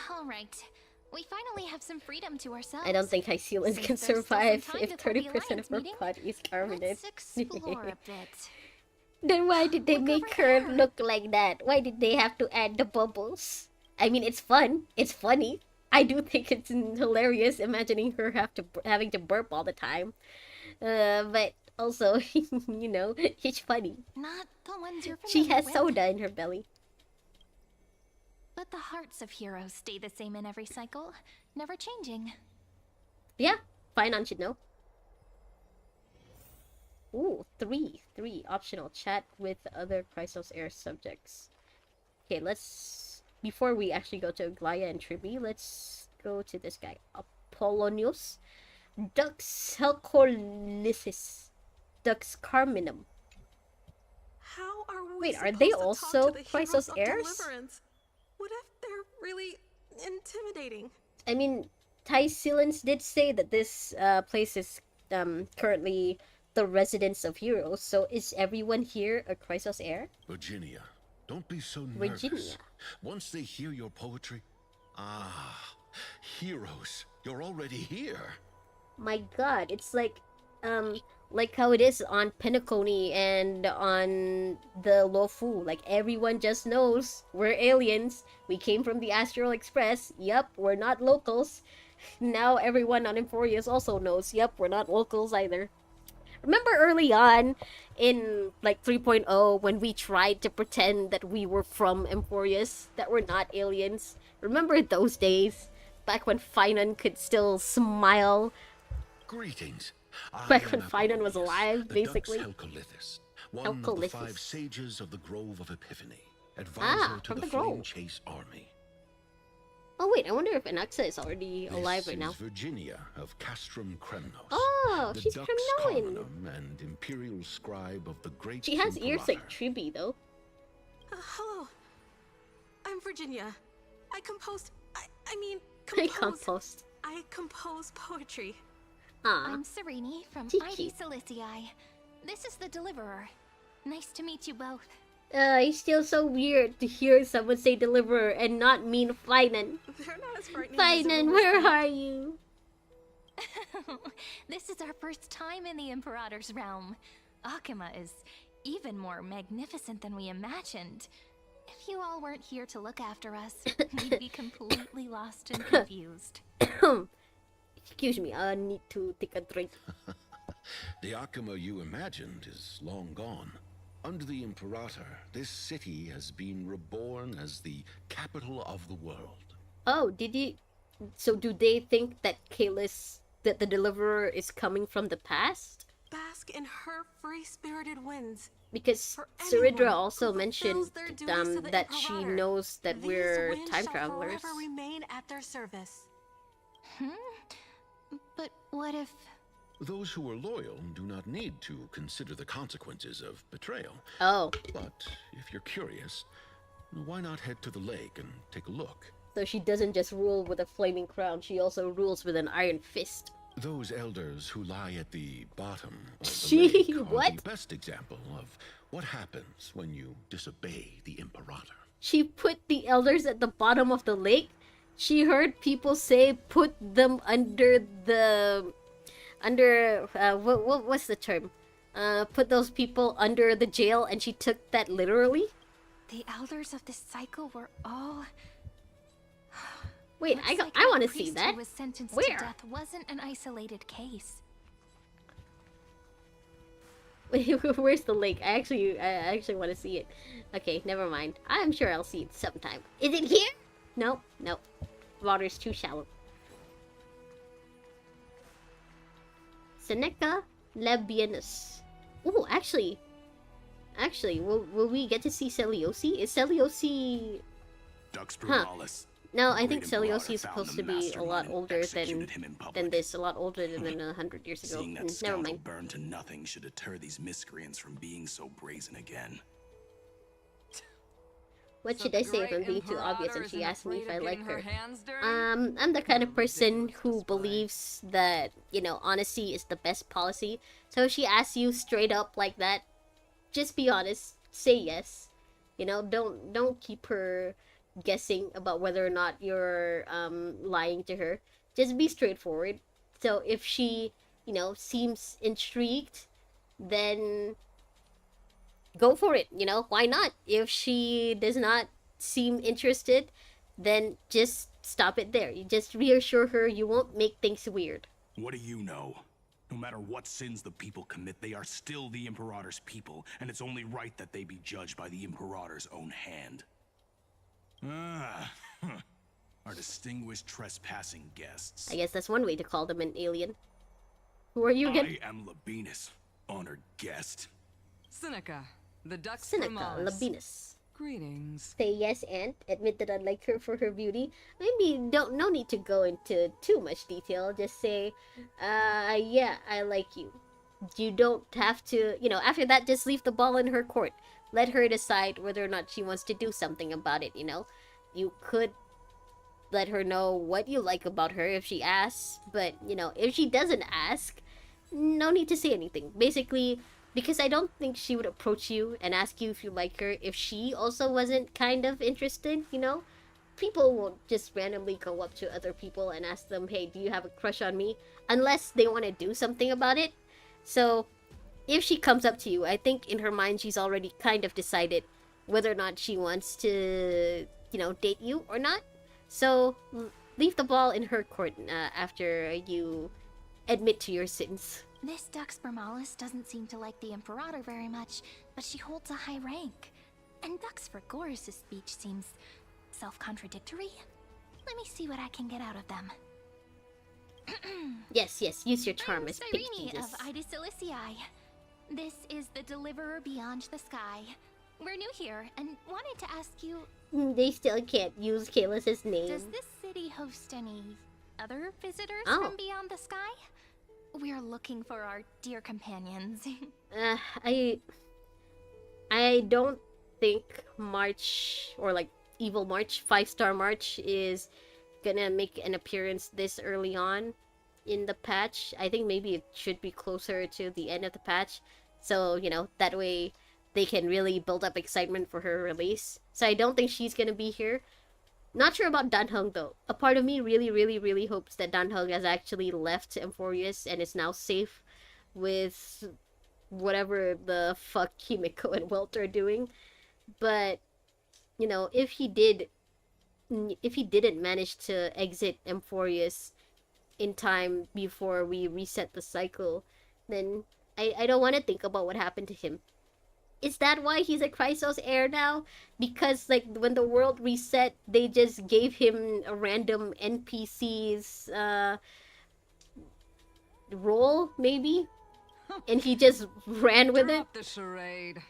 Speaker 6: All right. We finally have some freedom to ourselves.
Speaker 1: I don't think high sealants
Speaker 6: Since
Speaker 1: can
Speaker 6: there's still some
Speaker 1: survive
Speaker 6: time
Speaker 1: if
Speaker 6: before the
Speaker 1: 30% of
Speaker 6: Alliance
Speaker 1: her
Speaker 6: meeting,
Speaker 1: body is carbonated.
Speaker 6: Let's explore a bit.
Speaker 1: Then why did they
Speaker 6: Look
Speaker 1: make
Speaker 6: over
Speaker 1: her
Speaker 6: there.
Speaker 1: look like that? Why did they have to add the bubbles? I mean, it's fun. It's funny. I do think it's hilarious imagining her having to burp all the time. But also, you know, it's funny.
Speaker 6: Not the ones you're
Speaker 1: She
Speaker 6: familiar
Speaker 1: has
Speaker 6: with.
Speaker 1: soda in her belly.
Speaker 6: But the hearts of heroes stay the same in every cycle, never changing.
Speaker 1: Yeah, Finon should know. Ooh, three optional. Chat with other Chrysos Air subjects. Okay, let's... Before we actually go to Aglaya and Tribi, let's go to this guy. Apollonius. Dux Helcolysis. Dux Carminum.
Speaker 8: How are we
Speaker 1: Wait, are
Speaker 8: supposed
Speaker 1: they
Speaker 8: to talk
Speaker 1: also
Speaker 8: to the
Speaker 1: Chrysos
Speaker 8: heroes of
Speaker 1: heirs?
Speaker 8: Deliverance? What if they're really intimidating?
Speaker 1: I mean, Ty Sealans did say that this place is currently the residence of heroes, so is everyone here a Chrysos heir?
Speaker 9: Virginia, don't be so nervous.
Speaker 1: Virginia.
Speaker 9: Once they hear your poetry, heroes, you're already here.
Speaker 1: My god, it's like how it is on Penacony and on the Lofu. Like, everyone just knows we're aliens. We came from the Astral Express. Yep, we're not locals. Now everyone on Amphoreus also knows. Yep, we're not locals either. Remember early on in like 3.0 when we tried to pretend that we were from Amphoreus, that we're not aliens? Remember those days? Back when Finon could still smile.
Speaker 9: Greetings.
Speaker 1: Back
Speaker 9: I
Speaker 1: when
Speaker 9: am
Speaker 1: Finon was
Speaker 9: Amphoreus,
Speaker 1: alive,
Speaker 9: the
Speaker 1: basically.
Speaker 9: Dux Helcolythis, one of the 5
Speaker 1: Helcolythis.
Speaker 9: sages of the Grove of Epiphany, advisor to
Speaker 1: from
Speaker 9: the
Speaker 1: the Grove.
Speaker 9: Flame Chase army.
Speaker 1: Oh wait, I wonder if Anaxa is already alive right
Speaker 9: This
Speaker 1: now.
Speaker 9: is Virginia of Castrum Kremnos.
Speaker 1: Oh,
Speaker 9: the
Speaker 1: she's
Speaker 9: Dux
Speaker 1: Kremnoan.
Speaker 9: Carminum and imperial scribe of the great
Speaker 1: She has ears like
Speaker 9: Imperator.
Speaker 1: Tribi though.
Speaker 8: Hello. I'm Virginia. I composed... I mean,
Speaker 1: I
Speaker 8: compose...
Speaker 1: compost.
Speaker 8: I compose poetry.
Speaker 1: Ah,
Speaker 6: I'm Serene from
Speaker 1: Tiki.
Speaker 6: ID Silicii. This is the Deliverer. Nice to meet you both.
Speaker 1: it's still so weird to hear someone say deliverer and not mean Finon.
Speaker 8: They're not as frightening as
Speaker 1: Finon,
Speaker 8: everyone
Speaker 1: where
Speaker 8: thinks.
Speaker 1: are you?
Speaker 6: This is our first time in the Imperator's realm. Akama is even more magnificent than we imagined. If you all weren't here to look after us, we'd be completely lost and confused.
Speaker 1: Excuse me, I need to take a drink.
Speaker 9: The Akama you imagined is long gone. Under the Imperator, this city has been reborn as the capital of the world.
Speaker 1: Oh, did you? So do they think that that the Deliverer is coming from the past?
Speaker 8: Bask in her free-spirited winds.
Speaker 1: Because
Speaker 8: For
Speaker 1: Cerydra
Speaker 8: anyone
Speaker 1: also
Speaker 8: who
Speaker 1: mentioned
Speaker 8: fulfills their duties to the
Speaker 1: that she
Speaker 8: Imperator,
Speaker 1: knows that
Speaker 8: these
Speaker 1: we're
Speaker 8: winds
Speaker 1: time
Speaker 8: shall
Speaker 1: travelers.
Speaker 8: forever remain at their service.
Speaker 6: But what if...
Speaker 9: Those who are loyal do not need to consider the consequences of betrayal.
Speaker 1: Oh,
Speaker 9: But if you're curious, why not head to the lake and take a look?
Speaker 1: so she doesn't just rule with a flaming crown, she also rules with an iron fist.
Speaker 9: Those elders who lie at the bottom of the
Speaker 1: Gee,
Speaker 9: lake are
Speaker 1: what?
Speaker 9: the best example of what happens when you disobey the Imperator.
Speaker 1: She put the elders at the bottom of the lake. She heard people say put them under what's the term? Put those people under the jail, and she took that literally.
Speaker 6: The elders of this cycle were all...
Speaker 1: Wait,
Speaker 6: Looks like
Speaker 1: I want to
Speaker 6: the
Speaker 1: see
Speaker 6: priest
Speaker 1: that.
Speaker 6: who was sentenced
Speaker 1: Where?
Speaker 6: to death wasn't an isolated case.
Speaker 1: Wait, where's the lake? I actually want to see it. Okay, never mind. I'm sure I'll see it sometime. Is it here? Nope, nope. Water's too shallow. Seneca Labienus. Ooh, actually, will we get to see Seliosi? Is Seliosi?
Speaker 7: Dux
Speaker 1: Huh.
Speaker 7: Brumalis.
Speaker 1: No, I
Speaker 7: The
Speaker 1: think
Speaker 7: great Imperator
Speaker 1: Seliosi is
Speaker 7: found
Speaker 1: supposed
Speaker 7: the
Speaker 1: to be a lot
Speaker 7: mastermind and
Speaker 1: older
Speaker 7: executed him in public.
Speaker 1: than this. A lot older than 100 years ago.
Speaker 7: Seeing that
Speaker 1: Never
Speaker 7: scoundrel
Speaker 1: mind.
Speaker 7: burned to nothing should deter these miscreants from being so brazen again.
Speaker 1: What
Speaker 10: So
Speaker 1: should
Speaker 10: the
Speaker 1: I say if I'm
Speaker 10: great
Speaker 1: being too obvious and
Speaker 10: Imperator
Speaker 1: she
Speaker 10: isn't
Speaker 1: asks me if
Speaker 10: afraid
Speaker 1: I
Speaker 10: of
Speaker 1: like
Speaker 10: getting
Speaker 1: her?
Speaker 10: hands dirty?
Speaker 1: I'm the kind of person
Speaker 10: Ridiculous
Speaker 1: who
Speaker 10: display.
Speaker 1: believes that, honesty is the best policy. So if she asks you straight up like that, just be honest. Say yes. Don't keep her guessing about whether or not you're lying to her. Just be straightforward. So if she, seems intrigued, then go for it. Why not? If she does not seem interested, then just stop it there. You just reassure her you won't make things weird.
Speaker 7: What do you know? No matter what sins the people commit, they are still the Imperator's people, and it's only right that they be judged by the Imperator's own hand. Our distinguished trespassing guests.
Speaker 1: I guess that's one way to call them an alien. Who are you again?
Speaker 7: I am Labienus, honored guest.
Speaker 10: Seneca, the Dux
Speaker 1: Seneca
Speaker 10: Brumalis.
Speaker 1: Labienus.
Speaker 10: Greetings.
Speaker 1: Say yes and admit that I like her for her beauty. Maybe no need to go into too much detail. Just say, yeah, I like you. You don't have to, after that, just leave the ball in her court. Let her decide whether or not she wants to do something about it, You could let her know what you like about her if she asks, but, if she doesn't ask, no need to say anything. Basically, because I don't think she would approach you and ask you if you like her if she also wasn't kind of interested, People won't just randomly go up to other people and ask them, hey, do you have a crush on me? Unless they want to do something about it. So, if she comes up to you, I think in her mind she's already kind of decided whether or not she wants to, date you or not. So, leave the ball in her court after you admit to your sins.
Speaker 6: This Dux Brumalis doesn't seem to like the Imperator very much, but she holds a high rank. And Dux Frigoris' speech seems self-contradictory. Let me see what I can get out of them.
Speaker 1: Yes, use your charm
Speaker 6: I'm
Speaker 1: as
Speaker 6: Cyrene
Speaker 1: Pictus.
Speaker 6: of Ida Cilicia. This is the Deliverer Beyond the Sky. We're new here and wanted to ask you,
Speaker 1: They still can't use Kaelus's name.
Speaker 6: does this city host any other visitors
Speaker 1: Oh.
Speaker 6: from Beyond the Sky? We're looking for our dear companions.
Speaker 1: I don't think March or Evil March, 5-star March is gonna make an appearance this early on in the patch. I think maybe it should be closer to the end of the patch. So, that way they can really build up excitement for her release. So I don't think she's gonna be here. Not sure about Danheng though. A part of me really, really, really hopes that Danheng has actually left Amphoreus and is now safe with whatever the fuck Kimiko and Welt are doing. But, if he didn't manage to exit Amphoreus in time before we reset the cycle, then I don't want to think about what happened to him. Is that why he's a Chrysos heir now? Because like when the world reset, they just gave him a random NPC's role, maybe, and he just ran with it.
Speaker 10: Drop the charade.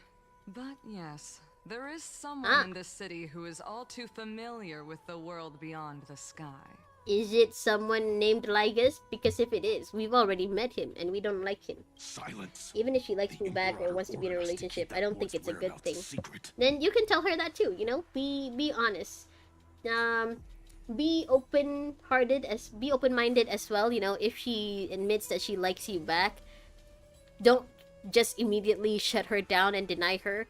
Speaker 10: But yes, there is someone in this city who is all too familiar with the world beyond the sky.
Speaker 1: Is it someone named Lygus? Because if it is, we've already met him and we don't like him.
Speaker 7: Silence.
Speaker 1: Even if she likes
Speaker 7: The
Speaker 1: me back or
Speaker 7: Imperator
Speaker 1: wants to be in a
Speaker 7: ordered us to
Speaker 1: relationship,
Speaker 7: keep
Speaker 1: I don't
Speaker 7: that
Speaker 1: think
Speaker 7: boy's
Speaker 1: it's a good
Speaker 7: whereabouts
Speaker 1: thing.
Speaker 7: secret.
Speaker 1: Then you can tell her that too, you know? Be honest. Be open-minded as well, you know, if she admits that she likes you back. Don't just immediately shut her down and deny her.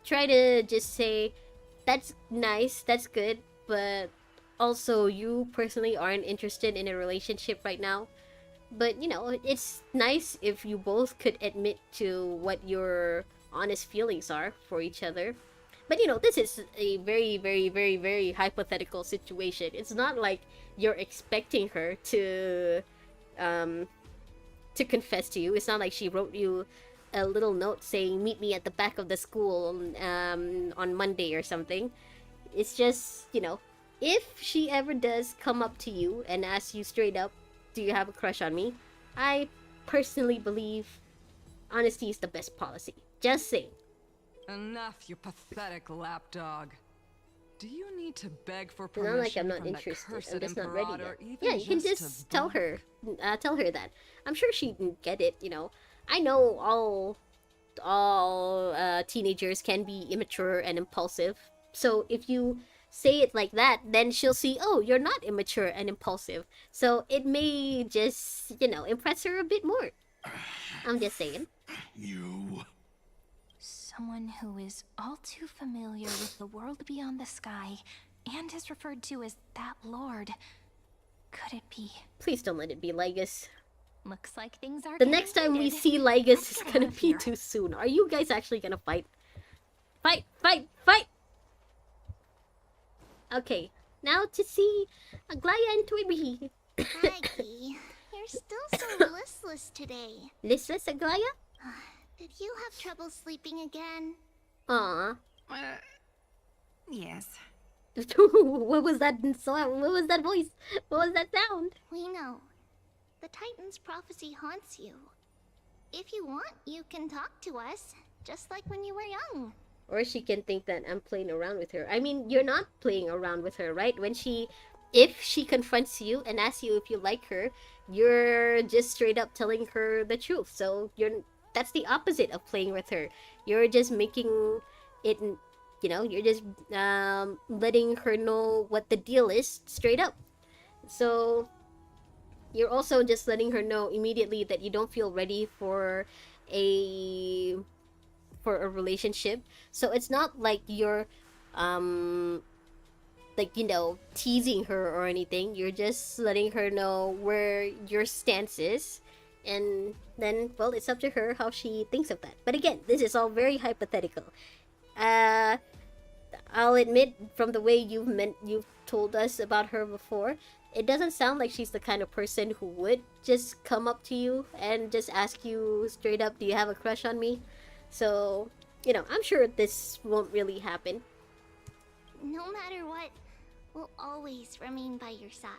Speaker 1: Try to just say, that's nice, that's good, but also you personally aren't interested in a relationship right now. But you know, it's nice if you both could admit to what your honest feelings are for each other. But you know, this is a very, very, very, very hypothetical situation. It's not like you're expecting her to confess to you. It's not like she wrote you a little note saying meet me at the back of the school on Monday or something. It's just, you know, if she ever does come up to you and ask you straight up, do you have a crush on me? I personally believe honesty is the best policy. Just saying.
Speaker 10: Enough, you pathetic lapdog. Do you need to beg for
Speaker 1: It's not
Speaker 10: permission
Speaker 1: like I'm not
Speaker 10: from the
Speaker 1: interested.
Speaker 10: cursed
Speaker 1: I'm just not ready
Speaker 10: Imperator,
Speaker 1: yet.
Speaker 10: even
Speaker 1: Yeah, you can
Speaker 10: to
Speaker 1: just tell
Speaker 10: bug?
Speaker 1: her. Tell her that. I'm sure she can get it. You know, I know all teenagers can be immature and impulsive. So if you say it like that, then she'll see, oh, you're not immature and impulsive. So it may just, you know, impress her a bit more. I'm just saying.
Speaker 7: You.
Speaker 6: Someone who is all too familiar with the world beyond the sky and is referred to as that lord. Could it be?
Speaker 1: Please don't let it be Lygus.
Speaker 6: Looks like things are
Speaker 1: The
Speaker 6: getting
Speaker 1: next time we
Speaker 6: heated.
Speaker 1: see Lygus
Speaker 6: Let's
Speaker 1: is
Speaker 6: get
Speaker 1: gonna
Speaker 6: out of
Speaker 1: be
Speaker 6: here.
Speaker 1: too soon. Are you guys actually gonna fight? Fight! Fight! Fight! Okay, now to see Aglaya and Twiby.
Speaker 11: Maggie, you're still so listless today.
Speaker 1: Listless, Aglaya?
Speaker 11: Did you have trouble sleeping again?
Speaker 1: Aw.
Speaker 10: Yes.
Speaker 1: What was that sound? What was that voice? What was that sound?
Speaker 11: We know. The Titan's prophecy haunts you. If you want, you can talk to us, just like when you were young.
Speaker 1: Or she can think that I'm playing around with her. I mean, you're not playing around with her, right? If she confronts you and asks you if you like her, you're just straight up telling her the truth. So that's the opposite of playing with her. You're just making it, you know, you're just letting her know what the deal is straight up. So you're also just letting her know immediately that you don't feel ready for a relationship. So it's not like you're like, you know, teasing her or anything. You're just letting her know where your stance is, and then, well, it's up to her how she thinks of that. But again, this is all very hypothetical. I'll admit, from the way you've told us about her before, it doesn't sound like she's the kind of person who would just come up to you and just ask you straight up, do you have a crush on me? So, you know, I'm sure this won't really happen.
Speaker 11: No matter what, we'll always remain by your side.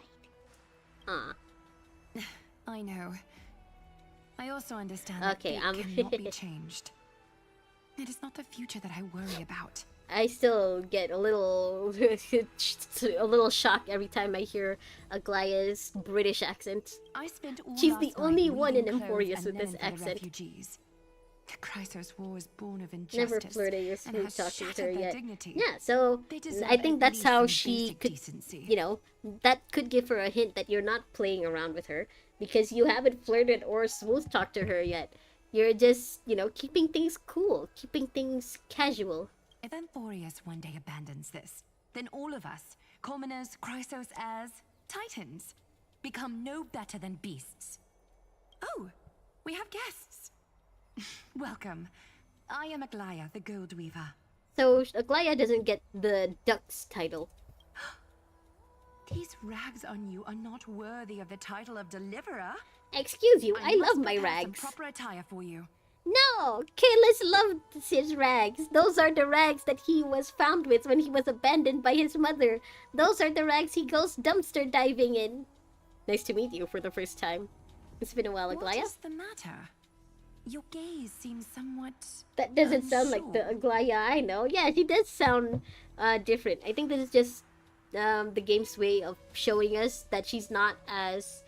Speaker 12: I know. I also understand
Speaker 1: Okay,
Speaker 12: that fate cannot be changed. It is not the future that I worry about.
Speaker 1: I still get a little shocked every time I hear Aglaya's British accent.
Speaker 12: I spent all
Speaker 1: She's
Speaker 12: last
Speaker 1: the
Speaker 12: night
Speaker 1: only one in
Speaker 12: weaving clothes
Speaker 1: Amphoreus
Speaker 12: and
Speaker 1: with this
Speaker 12: linen for the
Speaker 1: accent.
Speaker 12: refugees. The Chrysos War was born of injustice.
Speaker 1: Never flirted with
Speaker 12: and
Speaker 1: smooth
Speaker 12: has
Speaker 1: talking to her
Speaker 12: shattered their
Speaker 1: yet.
Speaker 12: dignity.
Speaker 1: Yeah, so
Speaker 12: They deserve
Speaker 1: I think
Speaker 12: at
Speaker 1: that's
Speaker 12: least
Speaker 1: how
Speaker 12: some
Speaker 1: she
Speaker 12: basic
Speaker 1: could,
Speaker 12: decency.
Speaker 1: you know, that could give her a hint that you're not playing around with her because you haven't flirted or smooth talked to her yet. You're just, you know, keeping things cool, keeping things casual.
Speaker 12: If Amphoreus one day abandons this, then all of us, commoners, Chrysos heirs, titans, become no better than beasts. Oh, we have guests. Welcome. I am Aglaya, the Gold Weaver.
Speaker 1: So Aglaya doesn't get the Duck's title.
Speaker 12: These rags on you are not worthy of the title of Deliverer.
Speaker 1: Excuse you, I
Speaker 12: must
Speaker 1: love my
Speaker 12: prepare some
Speaker 1: rags.
Speaker 12: proper attire for you.
Speaker 1: No! Kalis loved his rags. Those are the rags that he was found with when he was abandoned by his mother. Those are the rags he goes dumpster diving in. Nice to meet you for the first time. It's been a while, Aglaya.
Speaker 12: What is the matter? Your gaze seems somewhat
Speaker 1: That doesn't sound like the Aglaya I know. Yeah, he does sound different. I think this is just the game's way of showing us that she's not as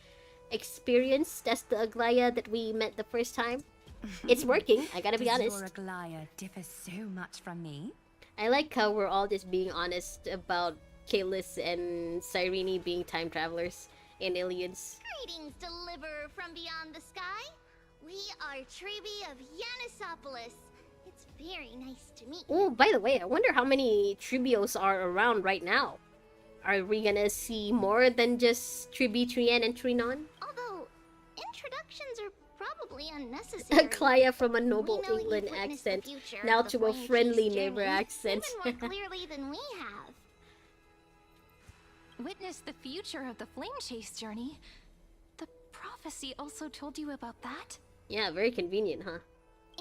Speaker 1: experienced as the Aglaya that we met the first time. It's working, I gotta be honest.
Speaker 12: Does your Aglaya differ so much from me?
Speaker 1: I like how we're all just being honest about Kalis and Cyrene being time travelers and aliens.
Speaker 11: Greetings, deliverer from beyond the sky. We are Tribi of Yanisopolis. It's very nice to meet you.
Speaker 1: Oh, by the way, I wonder how many Tribios are around right now. Are we gonna see more than just Tribi, Trian, and Trinon?
Speaker 11: Although, introductions are probably unnecessary.
Speaker 1: Aglaya from a noble
Speaker 11: We know you've
Speaker 1: England
Speaker 11: witnessed the
Speaker 1: accent,
Speaker 11: future
Speaker 1: now
Speaker 11: of the
Speaker 1: to a
Speaker 11: Flame
Speaker 1: friendly
Speaker 11: Chase
Speaker 1: neighbor
Speaker 11: journey
Speaker 1: accent.
Speaker 11: even more clearly than we have.
Speaker 6: Witness the future of the Flame Chase journey? The prophecy also told you about that?
Speaker 1: Yeah, very convenient, huh?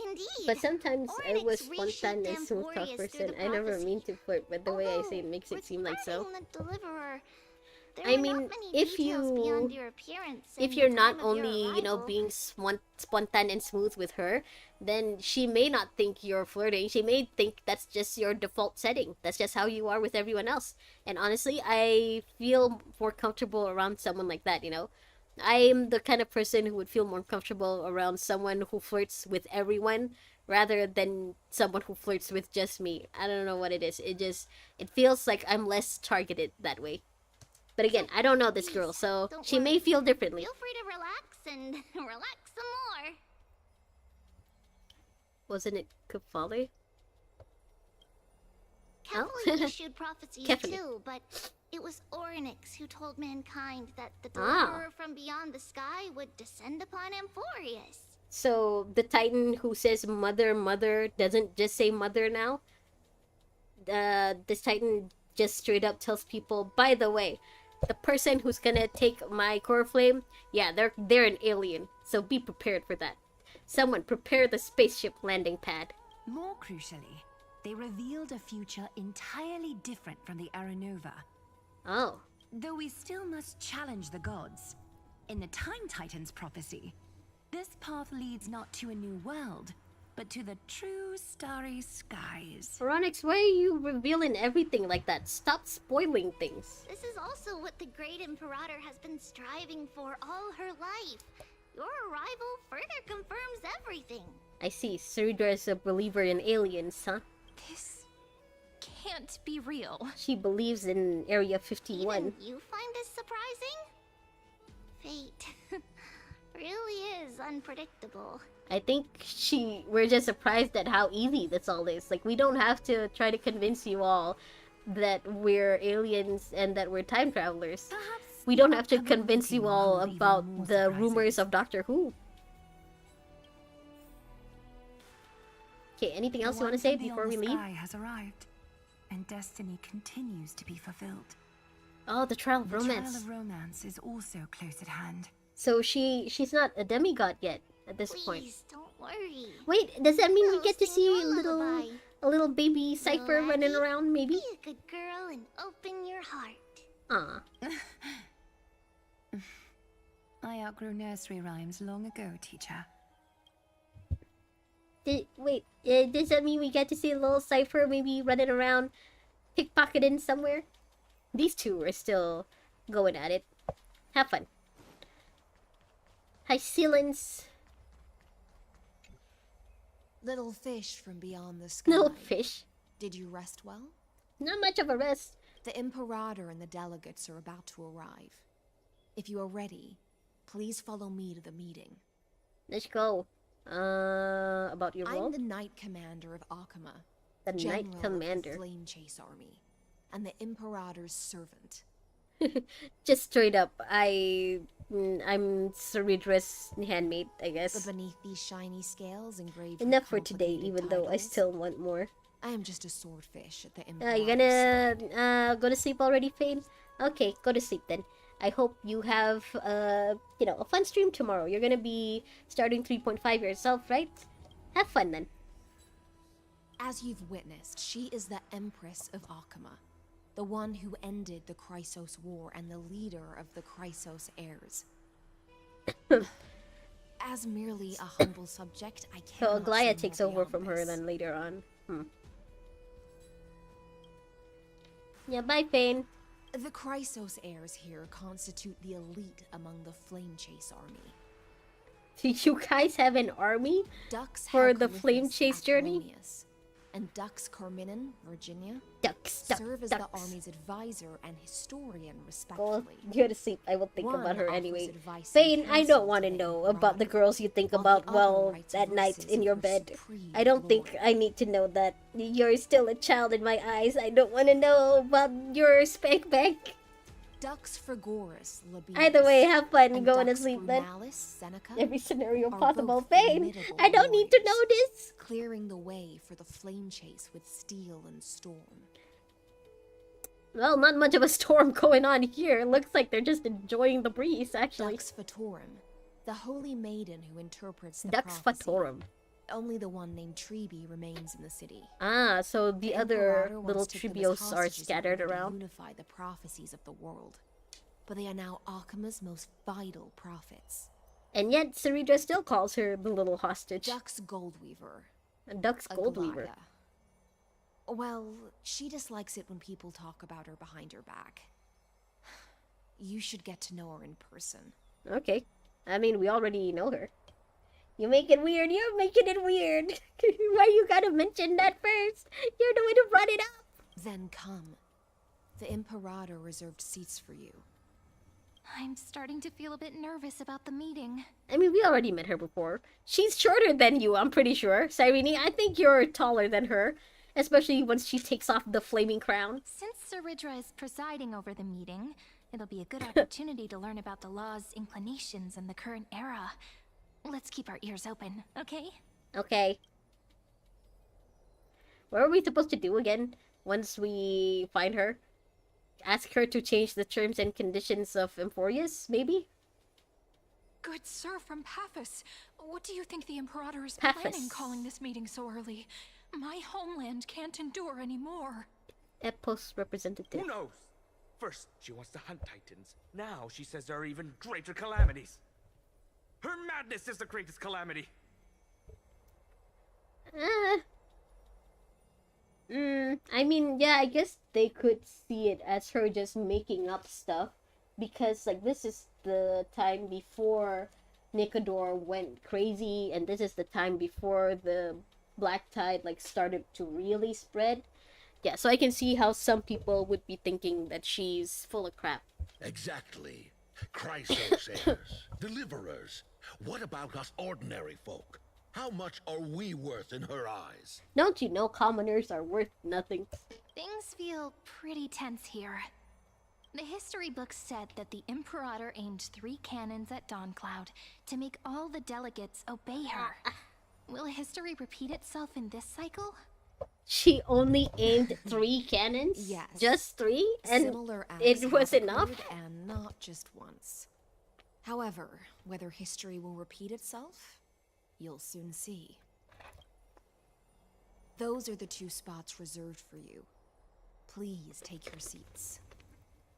Speaker 11: Indeed.
Speaker 1: But sometimes I
Speaker 11: Oryx
Speaker 1: was spontaneous and
Speaker 11: reshaped
Speaker 1: smooth talk
Speaker 11: Amphoreus
Speaker 1: person.
Speaker 11: through the
Speaker 1: I never
Speaker 11: prophecy.
Speaker 1: mean to flirt, but the way I say it makes it seem like so.
Speaker 11: Regarding the deliverer, there
Speaker 1: I
Speaker 11: were
Speaker 1: mean,
Speaker 11: not many
Speaker 1: if
Speaker 11: details beyond
Speaker 1: you
Speaker 11: your appearance
Speaker 1: if
Speaker 11: and
Speaker 1: you're
Speaker 11: the
Speaker 1: not
Speaker 11: time of your
Speaker 1: only, you know,
Speaker 11: arrival.
Speaker 1: being spontaneous and smooth with her, then she may not think you're flirting. She may think that's just your default setting. That's just how you are with everyone else. And honestly, I feel more comfortable around someone like that, you know? I'm the kind of person who would feel more comfortable around someone who flirts with everyone rather than someone who flirts with just me. I don't know what it is. It feels like I'm less targeted that way. But again, I don't know this girl, so
Speaker 11: Don't
Speaker 1: she may
Speaker 11: worry.
Speaker 1: feel differently.
Speaker 11: Feel free to relax and relax some more.
Speaker 1: Wasn't it Kefali? Oh.
Speaker 11: Kefali issued prophecies
Speaker 1: Kefali.
Speaker 11: too, but it was Oryx who told mankind that the
Speaker 1: Ah.
Speaker 11: deliverer from beyond the sky would descend upon Amphoreus.
Speaker 1: So the Titan who says mother, mother doesn't just say mother now. This Titan just straight up tells people, by the way, the person who's gonna take my core flame, yeah, they're an alien. So be prepared for that. Someone prepare the spaceship landing pad.
Speaker 12: More crucially, they revealed a future entirely different from the Aranova.
Speaker 1: Oh.
Speaker 12: Though we still must challenge the gods. In the Time Titan's prophecy, this path leads not to a new world, but to the true starry skies.
Speaker 1: Veronix, why are you revealing everything like that? Stop spoiling things.
Speaker 11: This is also what the great Imperator has been striving for all her life. Your arrival further confirms everything.
Speaker 1: I see. Cerydra is a believer in aliens, huh?
Speaker 6: This can't be real.
Speaker 1: She believes in Area 51.
Speaker 11: Even you find this surprising? Fate really is unpredictable.
Speaker 1: I think we're just surprised at how easy this all is. Like, we don't have to try to convince you all that we're aliens and that we're time travelers. We don't have to convince you all about the rumors of Doctor Who. Okay, anything else you want to say before we leave?
Speaker 12: The sky has arrived, and destiny continues to be fulfilled.
Speaker 1: Oh, the trial of
Speaker 12: The
Speaker 1: romance.
Speaker 12: trial of romance is also close at hand.
Speaker 1: So she's not a demigod yet at this point.
Speaker 11: Please don't worry.
Speaker 1: Wait, does that mean we
Speaker 11: We'll
Speaker 1: get to
Speaker 11: sing
Speaker 1: see
Speaker 11: you
Speaker 1: a
Speaker 11: lullaby.
Speaker 1: little baby Cypher
Speaker 11: Little
Speaker 1: running
Speaker 11: Aggie,
Speaker 1: around, maybe?
Speaker 11: Be a good girl and open your heart.
Speaker 1: Aw.
Speaker 12: I outgrew nursery rhymes long ago, teacher.
Speaker 1: Wait, does that mean we get to see a little Cypher maybe running around, pickpocketing somewhere? These two are still going at it. Have fun. Hi, Silence.
Speaker 4: Little fish from beyond the sky.
Speaker 1: Little fish.
Speaker 4: Did you rest well?
Speaker 1: Not much of a rest.
Speaker 4: The Imperator and the delegates are about to arrive. If you are ready, please follow me to the meeting.
Speaker 1: Let's go. About your role?
Speaker 4: I'm the Knight Commander of Akama,
Speaker 1: The Knight
Speaker 4: General
Speaker 1: Commander.
Speaker 4: of the Flame Chase Army, and the Imperator's servant.
Speaker 1: Just straight up, I'm Cerydra's handmaid, I
Speaker 4: But
Speaker 1: guess.
Speaker 4: beneath these shiny scales engraved with
Speaker 1: Enough for today,
Speaker 4: complicated
Speaker 1: even though I
Speaker 4: titles,
Speaker 1: still want more.
Speaker 4: I am just a swordfish at the
Speaker 1: You
Speaker 4: Imperator's
Speaker 1: gonna
Speaker 4: side.
Speaker 1: go to sleep already, Fane? Okay, go to sleep then. I hope you have a fun stream tomorrow. You're gonna be starting 3.5 yourself, right? Have fun then.
Speaker 4: As you've witnessed, she is the Empress of Akama, the one who ended the Chrysos War and the leader of the Chrysos heirs. As merely a humble subject, I
Speaker 1: So
Speaker 4: cannot say
Speaker 1: Aglaya takes
Speaker 4: more
Speaker 1: over
Speaker 4: beyond
Speaker 1: from her
Speaker 4: this.
Speaker 1: then later on. Yeah, bye, Fane.
Speaker 4: The Chrysos heirs here constitute the elite among the Flame Chase army.
Speaker 1: You guys have an army
Speaker 4: Dux
Speaker 1: for the
Speaker 4: Halcalithus
Speaker 1: Flame Chase journey?
Speaker 4: Acronius and Dux Carminin, Virginia,
Speaker 1: Ducks.
Speaker 4: serve as the army's advisor and historian,
Speaker 1: Go,
Speaker 4: respectively.
Speaker 1: go to sleep. I will think
Speaker 4: One
Speaker 1: about her
Speaker 4: offers
Speaker 1: anyway.
Speaker 4: advice
Speaker 1: Fane,
Speaker 4: and
Speaker 1: I
Speaker 4: counsel
Speaker 1: don't want to
Speaker 4: the
Speaker 1: know about the
Speaker 4: Imperator,
Speaker 1: girls you think
Speaker 4: while the
Speaker 1: about,
Speaker 4: other
Speaker 1: well,
Speaker 4: writes
Speaker 1: at night
Speaker 4: verses
Speaker 1: in
Speaker 4: of
Speaker 1: your
Speaker 4: her
Speaker 1: bed.
Speaker 4: supreme
Speaker 1: I don't think
Speaker 4: glory.
Speaker 1: I need to know that. You're still a child in my eyes. I don't want to know about your spank bank.
Speaker 4: Dux Frigoris, Labienus,
Speaker 1: Either way, have fun
Speaker 4: and
Speaker 1: going to
Speaker 4: Dux
Speaker 1: sleep then.
Speaker 4: Brunalis, Seneca,
Speaker 1: Every scenario
Speaker 4: are
Speaker 1: possible.
Speaker 4: both
Speaker 1: Fane,
Speaker 4: formidable
Speaker 1: I don't need to know
Speaker 4: warriors,
Speaker 1: this.
Speaker 4: clearing the way for the Flame Chase with steel and storm.
Speaker 1: Well, not much of a storm going on here. Looks like they're just enjoying the breeze, actually.
Speaker 4: Dux Fatorum, the holy maiden who interprets the
Speaker 1: Dux
Speaker 4: prophecy.
Speaker 1: Fatorum.
Speaker 4: Only the one named Tribi remains in the city.
Speaker 1: Ah, so the other
Speaker 4: Imperator
Speaker 1: little
Speaker 4: once took them as
Speaker 1: tribios are
Speaker 4: hostages in
Speaker 1: scattered
Speaker 4: order to
Speaker 1: around.
Speaker 4: unify the prophecies of the world. But they are now Akama's most vital prophets.
Speaker 1: And yet, Cerydra still calls her the little hostage.
Speaker 4: Dux Goldweaver.
Speaker 1: Dux Goldweaver.
Speaker 4: Aglaya. Well, she dislikes it when people talk about her behind her back. You should get to know her in person.
Speaker 1: Okay. I mean, we already know her. You make it weird. You're making it weird. Why you gotta mention that first? You're the one who brought it up.
Speaker 4: Then come. The Imperator reserved seats for you.
Speaker 6: I'm starting to feel a bit nervous about the meeting.
Speaker 1: I mean, we already met her before. She's shorter than you, I'm pretty sure. Cyrene, I think you're taller than her. Especially once she takes off the flaming crown.
Speaker 6: Since Cerydra is presiding over the meeting, it'll be a good opportunity to learn about the law's inclinations in the current era. Let's keep our ears open, okay?
Speaker 1: Okay. What are we supposed to do again once we find her? Ask her to change the terms and conditions of Amphoreus, maybe?
Speaker 13: Good sir from Paphos, what do you think the Imperator is
Speaker 1: Paphos.
Speaker 13: planning calling this meeting so early? My homeland can't endure anymore.
Speaker 1: Epos representative.
Speaker 14: Who knows? First, she wants to hunt titans. Now she says there are even greater calamities. Her madness is the greatest calamity.
Speaker 1: I mean, yeah, I guess they could see it as her just making up stuff. Because, like, this is the time before Nicodor went crazy. And this is the time before the Black Tide, like, started to really spread. Yeah, so I can see how some people would be thinking that she's full of crap.
Speaker 9: Exactly. Chrysos heirs, deliverers. What about us ordinary folk? How much are we worth in her eyes?
Speaker 1: Don't you know commoners are worth nothing?
Speaker 6: Things feel pretty tense here. The history books said that the Imperator aimed 3 cannons at Dawncloud to make all the delegates obey her. Will history repeat itself in this cycle?
Speaker 1: She only aimed 3 cannons?
Speaker 4: Yes.
Speaker 1: Just 3? And
Speaker 4: Similar acts
Speaker 1: it was
Speaker 4: have
Speaker 1: enough?
Speaker 4: occurred, and not just once. However, whether history will repeat itself, you'll soon see. Those are the 2 spots reserved for you. Please take your seats.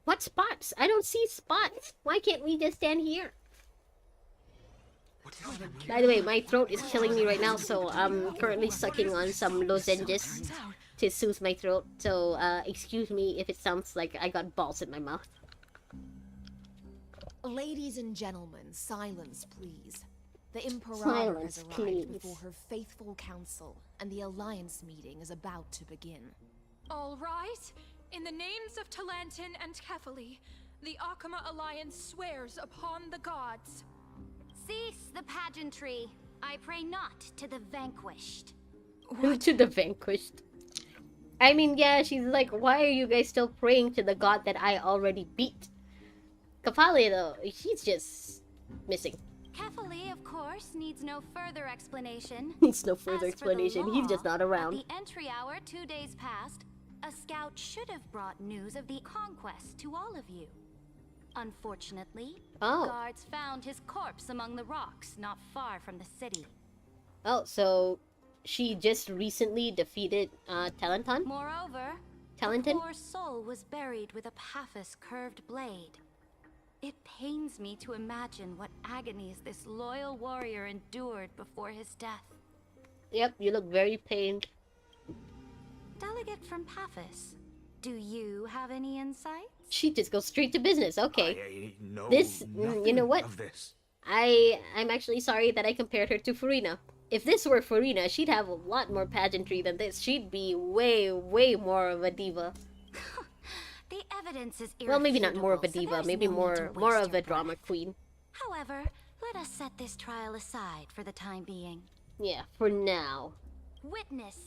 Speaker 1: What spots? I don't see spots. Why can't we just stand here? By the way, my throat is killing me right now, so I'm currently sucking on some lozenges to soothe my throat. So, excuse me if it sounds like I got balls in my mouth.
Speaker 4: Ladies and gentlemen, silence, please. The Imperator
Speaker 1: Silence,
Speaker 4: has arrived
Speaker 1: please.
Speaker 4: before her faithful council, and the Alliance meeting is about to begin.
Speaker 13: All rise. In the names of Talantin and Kefali, the Akama Alliance swears upon the gods.
Speaker 3: Cease the pageantry. I pray not to the vanquished.
Speaker 1: To the vanquished. I mean, yeah, she's like, why are you guys still praying to the god that I already beat? Kefali, though, she's just missing.
Speaker 3: Kefali, of course, needs no further explanation.
Speaker 1: Needs no further
Speaker 3: As for the
Speaker 1: explanation. He's just
Speaker 3: law,
Speaker 1: not around.
Speaker 3: At the entry hour 2 days past, a scout should have brought news of the conquest to all of you. Unfortunately, guards found his corpse among the rocks not far from the city.
Speaker 1: Oh, so she just recently defeated Talenton.
Speaker 3: Moreover,
Speaker 1: Talenton?
Speaker 3: the poor soul was buried with a Paphos curved blade. It pains me to imagine what agonies this loyal warrior endured before his death.
Speaker 1: Yep, you look very pained.
Speaker 3: Delegate from Paphos, do you have any insights?
Speaker 1: She just goes straight to business. Okay.
Speaker 14: I know
Speaker 1: This, you know
Speaker 14: nothing
Speaker 1: what?
Speaker 14: of this.
Speaker 1: I'm actually sorry that I compared her to Furina. If this were Furina, she'd have a lot more pageantry than this. She'd be way, way more of a diva.
Speaker 3: The evidence is irrefutable.
Speaker 1: Well, maybe not more of a
Speaker 3: so
Speaker 1: diva.
Speaker 3: there's
Speaker 1: Maybe
Speaker 3: no need
Speaker 1: more
Speaker 3: to waste
Speaker 1: of
Speaker 3: your
Speaker 1: a drama
Speaker 3: breath.
Speaker 1: queen.
Speaker 3: However, let us set this trial aside for the time being.
Speaker 1: Yeah, for now.
Speaker 3: Witness,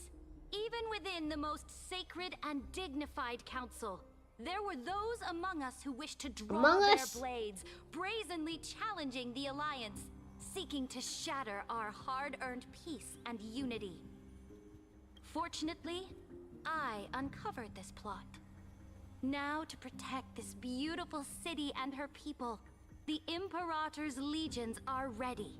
Speaker 3: even within the most sacred and dignified council, there were those among us who wished to draw
Speaker 1: Among
Speaker 3: their
Speaker 1: us?
Speaker 3: blades, brazenly challenging the Alliance, seeking to shatter our hard-earned peace and unity. Fortunately, I uncovered this plot. Now, to protect this beautiful city and her people, the Imperator's legions are ready.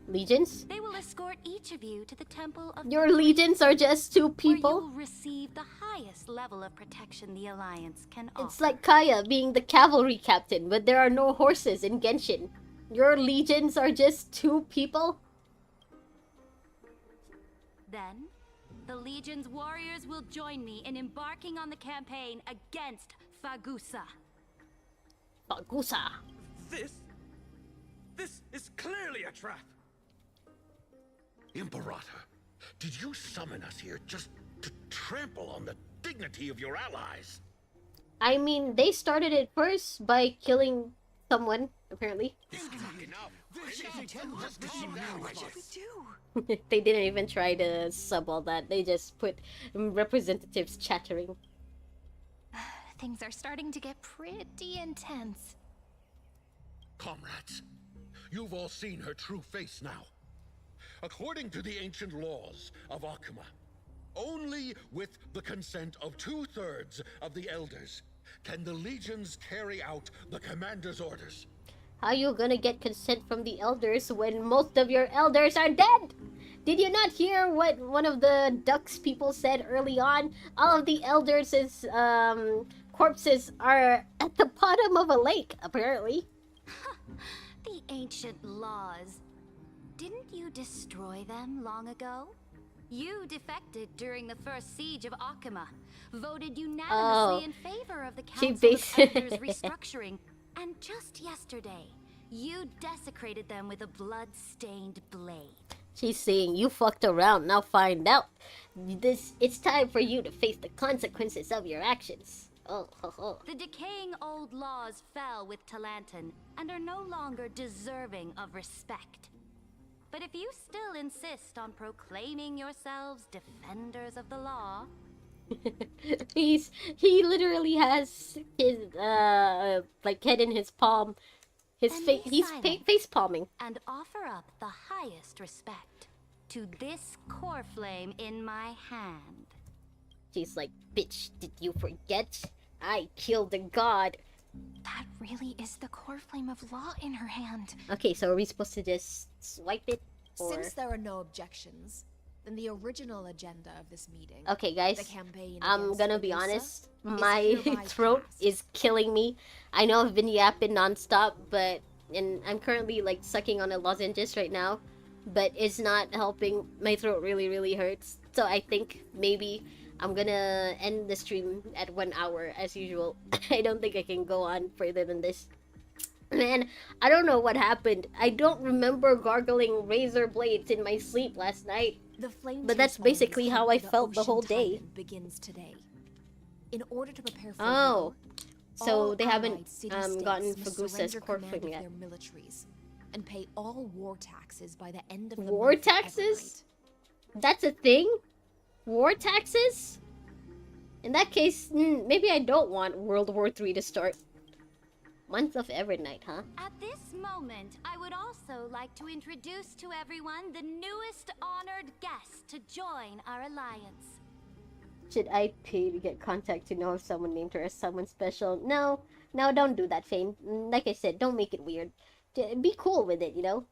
Speaker 1: Legions?
Speaker 3: They will escort each of you to the Temple of
Speaker 1: Your legions are just two
Speaker 3: where
Speaker 1: people?
Speaker 3: you'll receive the highest level of protection the Alliance can offer.
Speaker 1: It's like Kaya being the cavalry captain, but there are no horses in Genshin. Your legions are just two people?
Speaker 3: Then, the Legion's warriors will join me in embarking on the campaign against Fagusa.
Speaker 1: Fagusa.
Speaker 14: This is clearly a trap.
Speaker 9: Imperator, did you summon us here just to trample on the dignity of your allies?
Speaker 1: I mean, they started it first by killing someone, apparently. They didn't even try to sub all that. They just put representatives chattering.
Speaker 6: Things are starting to get pretty intense.
Speaker 9: Comrades, you've all seen her true face now. According to the ancient laws of Akuma, only with the consent of 2/3 of the elders can the legions carry out the commander's orders.
Speaker 1: How you gonna get consent from the elders when most of your elders are dead? Did you not hear what one of the Ducks people said early on? All of the elders' corpses are at the bottom of a lake, apparently.
Speaker 3: The ancient laws. Didn't you destroy them long ago? You defected during the first siege of Akuma, voted unanimously in favor of the Council of Elders restructuring, and just yesterday, you desecrated them with a blood-stained blade.
Speaker 1: She's saying, you fucked around, now find out. It's time for you to face the consequences of your actions. Oh, ho, ho.
Speaker 3: The decaying old laws fell with Talanton and are no longer deserving of respect. But if you still insist on proclaiming yourselves defenders of the law...
Speaker 1: he literally has his, like, head in his palm. He's face palming.
Speaker 3: And offer up the highest respect to this core flame in my hand.
Speaker 1: She's like, bitch, did you forget? I killed the god.
Speaker 6: That really is the core flame of law in her hand.
Speaker 1: Okay, so are we supposed to just swipe it? Or...
Speaker 4: Since there are no objections, then the original agenda of this meeting...
Speaker 1: Okay, guys,
Speaker 4: the campaign
Speaker 1: I'm gonna be
Speaker 4: Medusa,
Speaker 1: honest.
Speaker 4: is
Speaker 1: My
Speaker 4: hereby
Speaker 1: throat
Speaker 4: passed.
Speaker 1: is killing me. I know I've been yapping nonstop, and I'm currently like sucking on a lozenges right now, but it's not helping. My throat really, really hurts. So I think maybe I'm gonna end the stream at 1 hour as usual. I don't think I can go on further than this. Man, I don't know what happened. I don't remember gargling razor blades in my sleep last night.
Speaker 4: The flame
Speaker 1: But that's basically how I felt the whole day.
Speaker 4: Begins today. In order to prepare for
Speaker 1: Oh,
Speaker 4: war,
Speaker 1: so
Speaker 4: all
Speaker 1: they haven't
Speaker 4: allied city-states
Speaker 1: gotten
Speaker 4: must
Speaker 1: Fagusa's
Speaker 4: surrender
Speaker 1: core
Speaker 4: command
Speaker 1: flame
Speaker 4: of
Speaker 1: yet.
Speaker 4: their militaries and pay all war taxes by the end of the
Speaker 1: War
Speaker 4: month of
Speaker 1: taxes? That's a thing? War taxes? In that case, maybe I don't want World War III to start. Month of Evernight, huh?
Speaker 3: At this moment, I would also like to introduce to everyone the newest honored guest to join our alliance.
Speaker 1: Should I pay to get contact to know if someone named her as someone special? No, don't do that, Fane. Like I said, don't make it weird. Be cool with it, you know?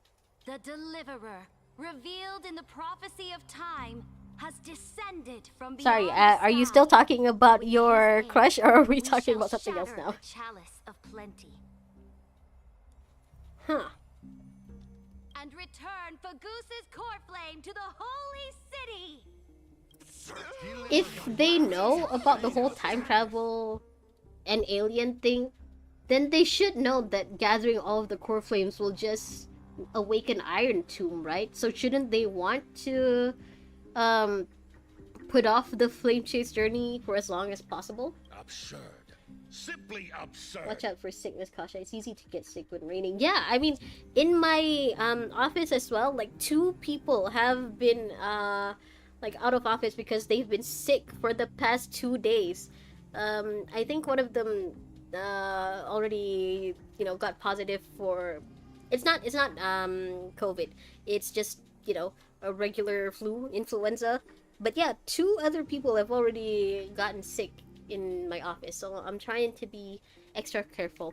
Speaker 3: The Deliverer, revealed in the prophecy of time, has descended from beyond
Speaker 1: Sorry,
Speaker 3: the
Speaker 1: are you
Speaker 3: sky.
Speaker 1: still talking about
Speaker 3: With
Speaker 1: your
Speaker 3: his aid,
Speaker 1: crush, or are we
Speaker 3: we
Speaker 1: talking
Speaker 3: shall
Speaker 1: about something else
Speaker 3: shatter
Speaker 1: now?
Speaker 3: the chalice of plenty.
Speaker 1: Huh.
Speaker 3: And return Fagoos's core flame to the holy city.
Speaker 1: If they know about the whole time travel and alien thing, then they should know that gathering all of the core flames will just awaken Iron Tomb, right? So shouldn't they want to put off the flame chase journey for as long as possible?
Speaker 9: Absurd. Simply absurd.
Speaker 1: Watch out for sickness, Kasha. It's easy to get sick when raining. Yeah, I mean, in my office as well, like 2 people have been like out of office because they've been sick for the past 2 days. I think one of them already, you know, got positive for it's not COVID. It's just, you know, a regular flu, influenza. But yeah, 2 other people have already gotten sick in my office, so I'm trying to be extra careful.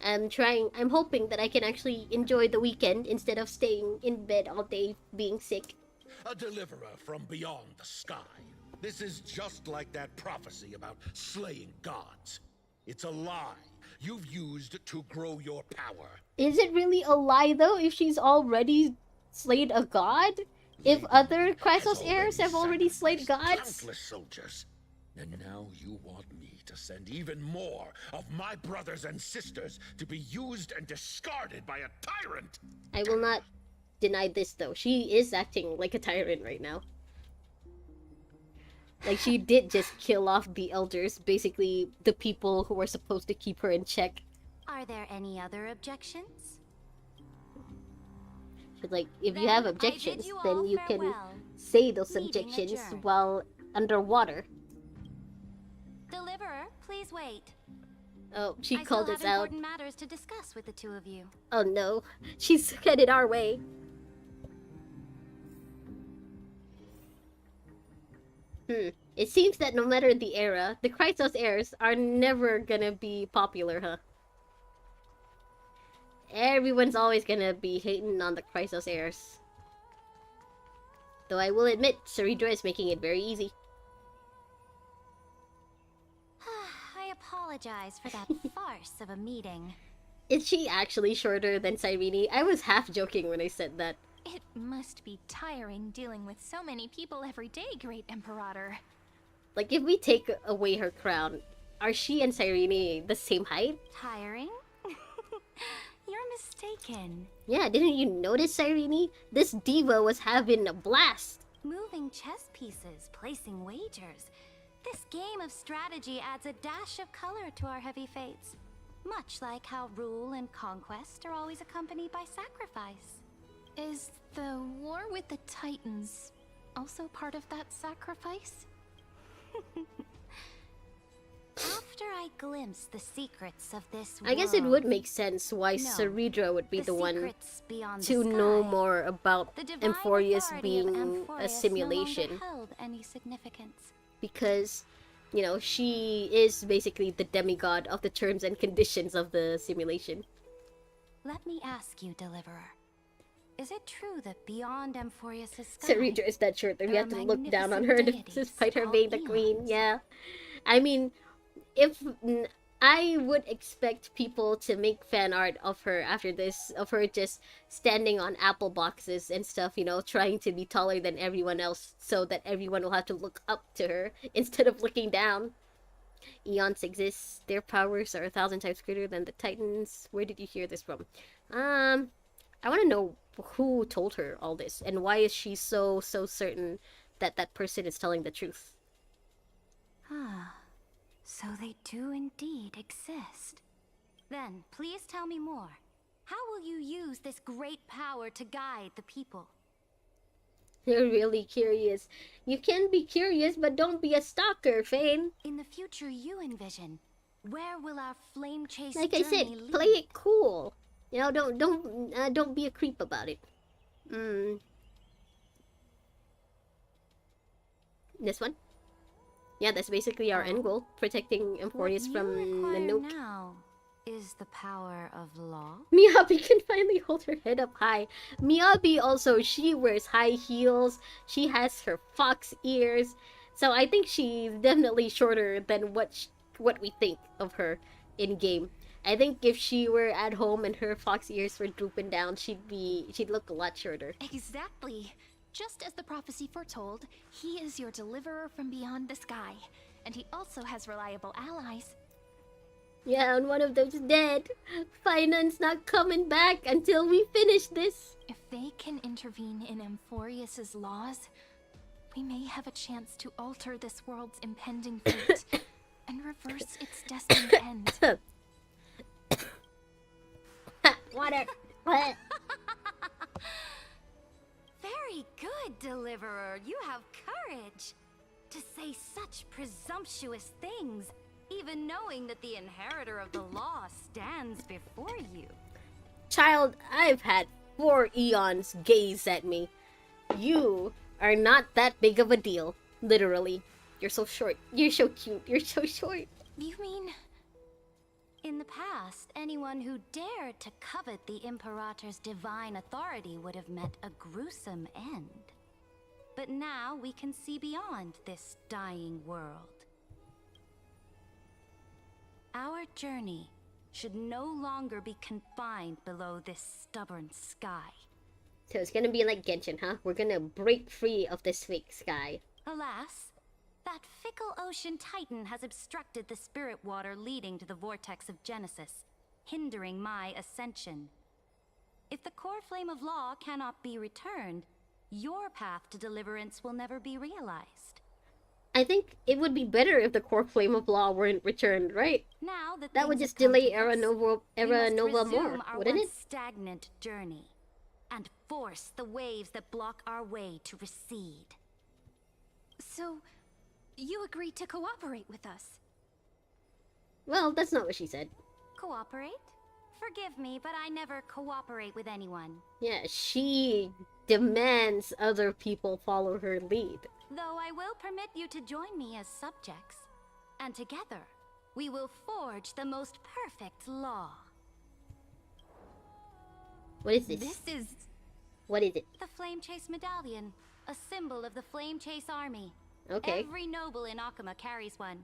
Speaker 1: I'm hoping that I can actually enjoy the weekend instead of staying in bed all day being sick.
Speaker 9: A deliverer from beyond the sky. This is just like that prophecy about slaying gods. It's a lie you've used to grow your power.
Speaker 1: Is it really a lie though if she's already slayed a god? If other Chrysos heirs have already slayed gods?
Speaker 9: Countless soldiers. And now you want me to send even more of my brothers and sisters to be used and discarded by a tyrant.
Speaker 1: I will not deny this though. She is acting like a tyrant right now. Like, she did just kill off the elders, basically the people who were supposed to keep her in check.
Speaker 3: Are there any other objections?
Speaker 1: But like, if you
Speaker 3: Then
Speaker 1: have
Speaker 3: I
Speaker 1: objections,
Speaker 3: bid you
Speaker 1: then
Speaker 3: all
Speaker 1: you can
Speaker 3: farewell.
Speaker 1: say those
Speaker 3: Meeting
Speaker 1: objections
Speaker 3: adjourned.
Speaker 1: while underwater.
Speaker 3: Deliverer, please wait.
Speaker 1: Oh, she
Speaker 3: I
Speaker 1: called
Speaker 3: still
Speaker 1: us
Speaker 3: have
Speaker 1: out.
Speaker 3: important matters to discuss with the 2 of you.
Speaker 1: Oh no, she's headed our way. It seems that no matter the era, the Chrysos heirs are never gonna be popular, huh? Everyone's always gonna be hating on the Chrysos heirs. Though I will admit, Cerydra is making it very easy.
Speaker 3: I apologize for that farce of a meeting.
Speaker 1: Is she actually shorter than Cyrene? I was half joking when I said that.
Speaker 6: It must be tiring dealing with so many people every day, Great Imperator.
Speaker 1: Like, if we take away her crown, are she and Cyrene the same height?
Speaker 3: Tiring? You're mistaken.
Speaker 1: Yeah, didn't you notice, Cyrene? This diva was having a blast.
Speaker 3: Moving chess pieces, placing wagers. This game of strategy adds a dash of color to our heavy fates. Much like how rule and conquest are always accompanied by sacrifice.
Speaker 6: Is the war with the Titans also part of that sacrifice?
Speaker 3: After I glimpse the secrets of this world,
Speaker 1: I guess it would make sense why
Speaker 3: No,
Speaker 1: Cerydra would be the one
Speaker 3: secrets beyond
Speaker 1: to
Speaker 3: the
Speaker 1: know
Speaker 3: sky.
Speaker 1: more about
Speaker 3: The divine
Speaker 1: Amphoreus
Speaker 3: authority of
Speaker 1: being a
Speaker 3: Amphoreus
Speaker 1: simulation.
Speaker 3: no longer held any significance.
Speaker 1: Because, you know, she is basically the demigod of the terms and conditions of the simulation.
Speaker 3: Let me ask you, Deliverer. Is it true that beyond Amphoreus' sky,
Speaker 1: Cerydra is that short that we
Speaker 3: there
Speaker 1: have
Speaker 3: are
Speaker 1: to look down on her
Speaker 3: magnificent
Speaker 1: despite her
Speaker 3: deities
Speaker 1: being the
Speaker 3: called
Speaker 1: queen?
Speaker 3: eons?
Speaker 1: Yeah. I mean, if I would expect people to make fan art of her after this, of her just standing on apple boxes and stuff, you know, trying to be taller than everyone else so that everyone will have to look up to her instead of looking down. Eons exist. Their powers are 1,000 times greater than the Titans. Where did you hear this from? I want to know who told her all this and why is she so certain that that person is telling the truth.
Speaker 3: Ah, so they do indeed exist. Then, please tell me more. How will you use this great power to guide the people?
Speaker 1: You're really curious. You can be curious, but don't be a stalker, Fane.
Speaker 3: In the future you envision, where will our flame chase
Speaker 1: Like I said,
Speaker 3: journey lead?
Speaker 1: play it cool. You know, don't be a creep about it. This one? Yeah, that's basically our end goal. Protecting Amphoreus
Speaker 3: What
Speaker 1: from
Speaker 3: you
Speaker 1: the
Speaker 3: require
Speaker 1: nuke.
Speaker 3: now is the power of law?
Speaker 1: Miyabi can finally hold her head up high. Miyabi also, she wears high heels. She has her fox ears. So I think she's definitely shorter than what we think of her in game. I think if she were at home and her fox ears were drooping down, she'd look a lot shorter.
Speaker 6: Exactly. Just as the prophecy foretold, he is your deliverer from beyond the sky. And he also has reliable allies.
Speaker 1: Yeah, and one of them's dead. Finance not coming back until we finish this.
Speaker 6: If they can intervene in Amphoreus's laws, we may have a chance to alter this world's impending fate and reverse its destined end.
Speaker 1: Water.
Speaker 3: Very good, Deliverer. You have courage to say such presumptuous things, even knowing that the inheritor of the law stands before you.
Speaker 1: Child, I've had 4 eons gaze at me. You are not that big of a deal. Literally. You're so short. You're so cute. You're so short.
Speaker 6: You mean...
Speaker 3: In the past, anyone who dared to covet the Imperator's divine authority would have met a gruesome end. But now we can see beyond this dying world. Our journey should no longer be confined below this stubborn sky.
Speaker 1: So it's gonna be like Genshin, huh? We're gonna break free of this fake sky.
Speaker 3: Alas, that fickle ocean titan has obstructed the spirit water leading to the vortex of Genesis, hindering my ascension. If the core flame of law cannot be returned, your path to deliverance will never be realized.
Speaker 1: I think it would be better if the core flame of law weren't returned, right?
Speaker 3: Now
Speaker 1: that would just delay Era Nova more, wouldn't it?
Speaker 3: Stagnant journey and force the waves that block our way to recede.
Speaker 6: So, you agreed to cooperate with us?
Speaker 1: Well, that's not what she said.
Speaker 3: Cooperate? Forgive me, but I never cooperate with anyone.
Speaker 1: Yeah, she demands other people follow her lead.
Speaker 3: Though I will permit you to join me as subjects. And together, we will forge the most perfect law.
Speaker 1: What is this?
Speaker 3: This is...
Speaker 1: What is it?
Speaker 3: The Flame Chase Medallion, a symbol of the Flame Chase Army.
Speaker 1: Okay.
Speaker 3: Every noble in Akuma carries one.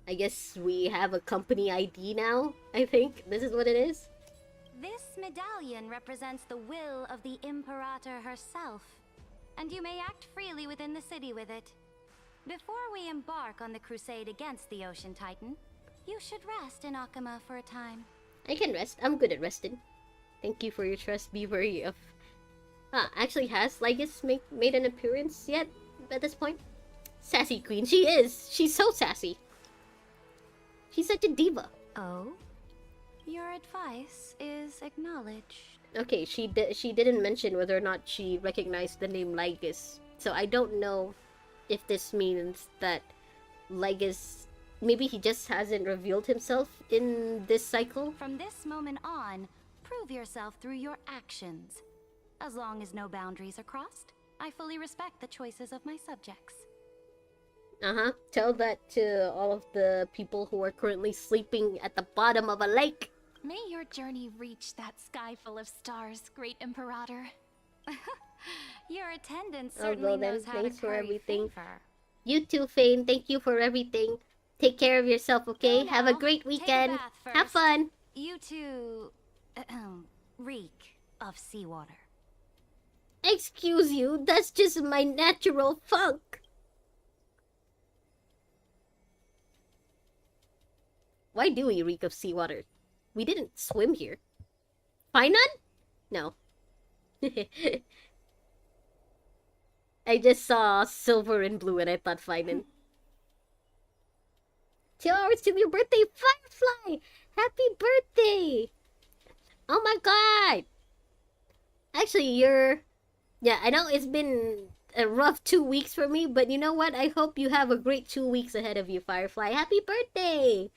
Speaker 1: I guess we have a company ID now, I think. This is what it is.
Speaker 3: This medallion represents the will of the Imperator herself, and you may act freely within the city with it. Before we embark on the crusade against the Ocean Titan, you should rest in Akuma for a time.
Speaker 1: I can rest. I'm good at resting. Thank you for your trust. Be wary of... actually, has Lygus made an appearance yet at this point? Sassy queen. She is. She's so sassy. She's such a diva.
Speaker 3: Oh? Your advice is acknowledged.
Speaker 1: Okay, she didn't mention whether or not she recognized the name Lygus. So I don't know if this means that Lygus... Maybe he just hasn't revealed himself in this cycle?
Speaker 3: From this moment on, prove yourself through your actions. As long as no boundaries are crossed, I fully respect the choices of my subjects.
Speaker 1: Tell that to all of the people who are currently sleeping at the bottom of a lake.
Speaker 6: May your journey reach that sky full of stars, great Imperator.
Speaker 3: Your attendance certainly knows how to curry favor.
Speaker 1: You too, Fane. Thank you for everything. Take care of yourself, okay? Have a great weekend. Have fun.
Speaker 3: You two... reek of seawater.
Speaker 1: Excuse you, that's just my natural funk. Why do we reek of seawater? We didn't swim here. Finon? No. I just saw silver and blue and I thought Finon. 2 hours till your birthday, Firefly! Happy birthday! Oh my god! Actually, yeah, I know it's been a rough 2 weeks for me, but you know what? I hope you have a great 2 weeks ahead of you, Firefly. Happy birthday!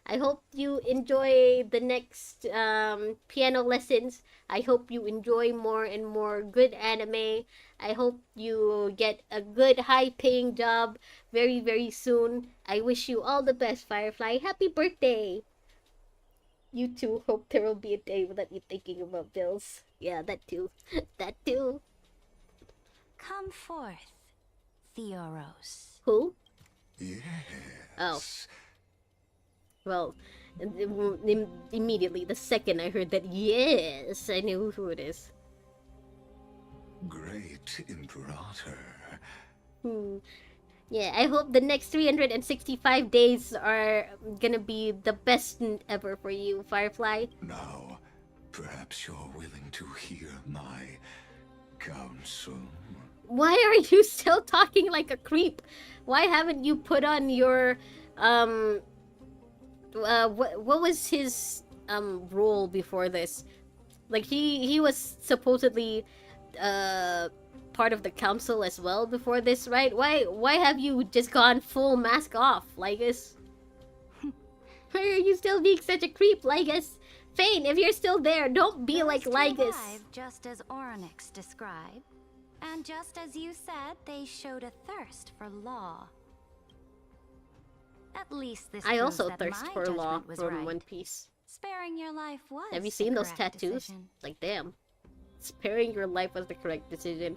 Speaker 1: I hope you enjoy the next piano lessons. I hope you enjoy more and more good anime. I hope you get a good high-paying job very, very soon. I wish you all the best, Firefly. Happy birthday! You too hope there will be a day without you thinking about bills. Yeah, that too. That too.
Speaker 3: Come forth, Theoros.
Speaker 1: Who?
Speaker 2: Yes.
Speaker 1: Oh. Well, immediately, the second I heard that yes, I knew who it is.
Speaker 2: Great Imperator.
Speaker 1: Yeah, I hope the next 365 days are gonna be the best ever for you, Firefly.
Speaker 2: Now, perhaps you're willing to hear my counsel.
Speaker 1: Why are you still talking like a creep? Why haven't you put on your, what was his, role before this? Like, he was supposedly, part of the council as well before this, right? Why have you just gone full mask off, Lygus? Why are you still being such a creep, Lygus? Fane, if you're still there, don't be like Lygus.
Speaker 3: Just as Oryx described, and just as you said, they showed a thirst for law. At least this
Speaker 1: I
Speaker 3: proves
Speaker 1: also
Speaker 3: that
Speaker 1: thirst
Speaker 3: my
Speaker 1: for law
Speaker 3: judgment was
Speaker 1: from
Speaker 3: right.
Speaker 1: One Piece.
Speaker 3: Sparing your life was
Speaker 1: Have you
Speaker 3: the
Speaker 1: seen those
Speaker 3: correct
Speaker 1: tattoos?
Speaker 3: decision.
Speaker 1: Like, damn. Sparing your life was the correct decision.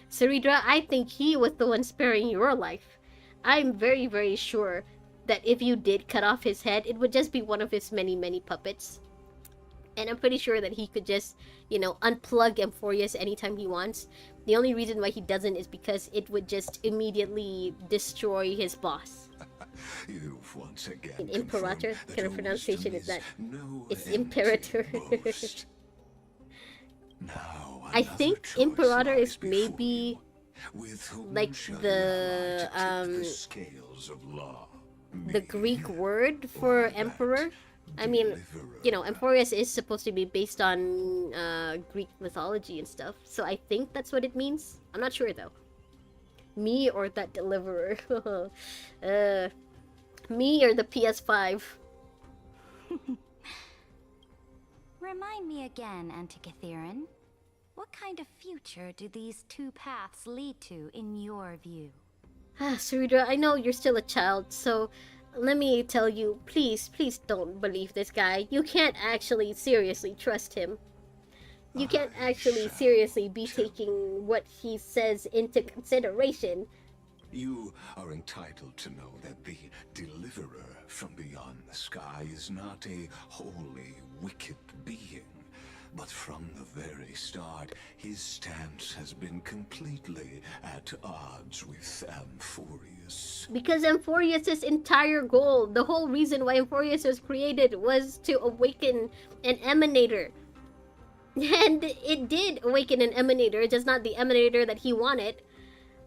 Speaker 1: Cerydra, I think he was the one sparing your life. I'm very, very sure that if you did cut off his head, it would just be one of his many, many puppets. And I'm pretty sure that he could just, you know, unplug Amphoreus anytime he wants. The only reason why he doesn't is because it would just immediately destroy his boss.
Speaker 2: You've once again
Speaker 1: In Imperator,
Speaker 2: confirmed
Speaker 1: kind of pronunciation is that
Speaker 2: no
Speaker 1: it's
Speaker 2: empty
Speaker 1: Imperator.
Speaker 2: boast. Now
Speaker 1: I think
Speaker 2: another
Speaker 1: Imperator
Speaker 2: choice
Speaker 1: is
Speaker 2: lies
Speaker 1: maybe
Speaker 2: before you. With whom
Speaker 1: like
Speaker 2: shall you
Speaker 1: the
Speaker 2: ally to tip the scales of law?
Speaker 1: the Greek word for emperor. I mean, you know, Amphoreus is supposed to be based on Greek mythology and stuff, so I think that's what it means. I'm not sure though. Me or that deliverer? Me or the PS5?
Speaker 3: Remind me again, Antikythera. What kind of future do these two paths lead to in your view?
Speaker 1: Ah, Cerydra, I know you're still a child, so let me tell you, please don't believe this guy. You can't actually seriously trust him. You can't actually seriously be taking what he says into consideration.
Speaker 2: You are entitled to know that the deliverer from beyond the sky is not a wholly wicked being. But from the very start, his stance has been completely at odds with Amphoreus.
Speaker 1: Because Amphoreus' entire goal, the whole reason why Amphoreus was created was to awaken an emanator. And it did awaken an emanator, just not the emanator that he wanted.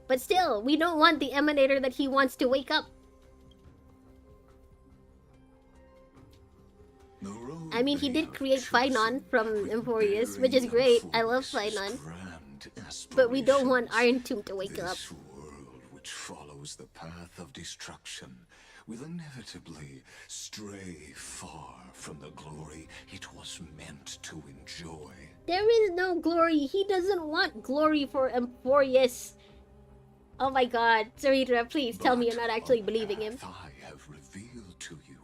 Speaker 1: But still, we don't want the emanator that he wants to wake up. I mean, he did create Phynon from Amphoreus, which is great. I love Phynon. But we don't want Iron Tomb to wake up.
Speaker 2: This world which follows the path of destruction will inevitably stray far from the glory it was meant to enjoy.
Speaker 1: There is no glory. He doesn't want glory for Amphoreus. Oh my god, Cerydra, please tell me you're not actually believing him.
Speaker 2: I have revealed to you,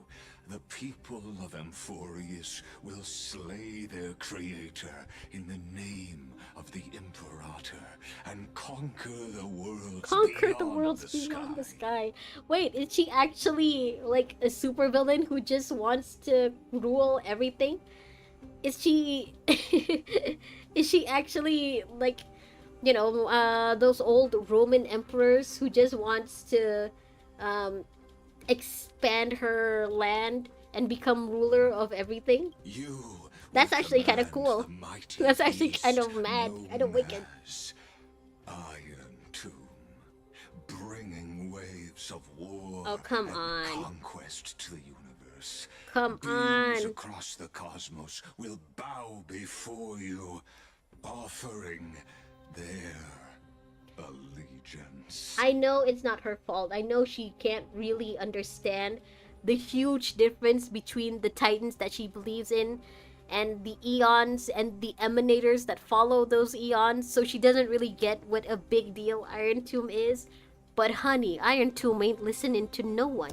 Speaker 2: the people of Amphoreus will slay their creator in the name of the Imperator and conquer the worlds
Speaker 1: beyond the sky. Wait, is she actually like a supervillain who just wants to rule everything? Is she is she actually like, you know, those old Roman emperors who just wants to expand her land and become ruler of everything? That's actually kind of cool. That's actually kind of mad, kind of wicked.
Speaker 2: Iron Tomb, bringing waves of war
Speaker 1: Oh, come
Speaker 2: and
Speaker 1: on.
Speaker 2: conquest to the universe.
Speaker 1: Come
Speaker 2: Beings
Speaker 1: on.
Speaker 2: across the cosmos will bow before you, offering their allegiance.
Speaker 1: I know it's not her fault. I know she can't really understand the huge difference between the titans that she believes in and the eons and the emanators that follow those eons, so she doesn't really get what a big deal Iron Tomb is. But honey, Iron Tomb ain't listening to no one.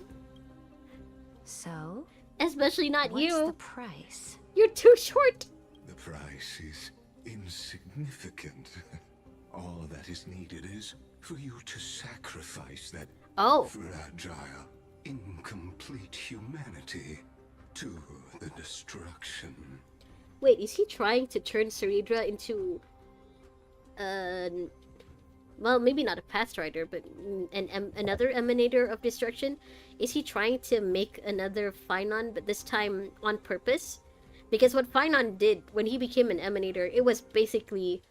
Speaker 3: So?
Speaker 1: Especially not
Speaker 3: What's
Speaker 1: you.
Speaker 3: the price?
Speaker 1: You're too short.
Speaker 2: The price is insignificant. All that is needed is for you to sacrifice that fragile, incomplete humanity to the destruction.
Speaker 1: Wait, is he trying to turn Cerydra into well, maybe not a Pathrider, but another Emanator of Destruction? Is he trying to make another Phynon, but this time on purpose? Because what Phynon did when he became an Emanator, it was basically,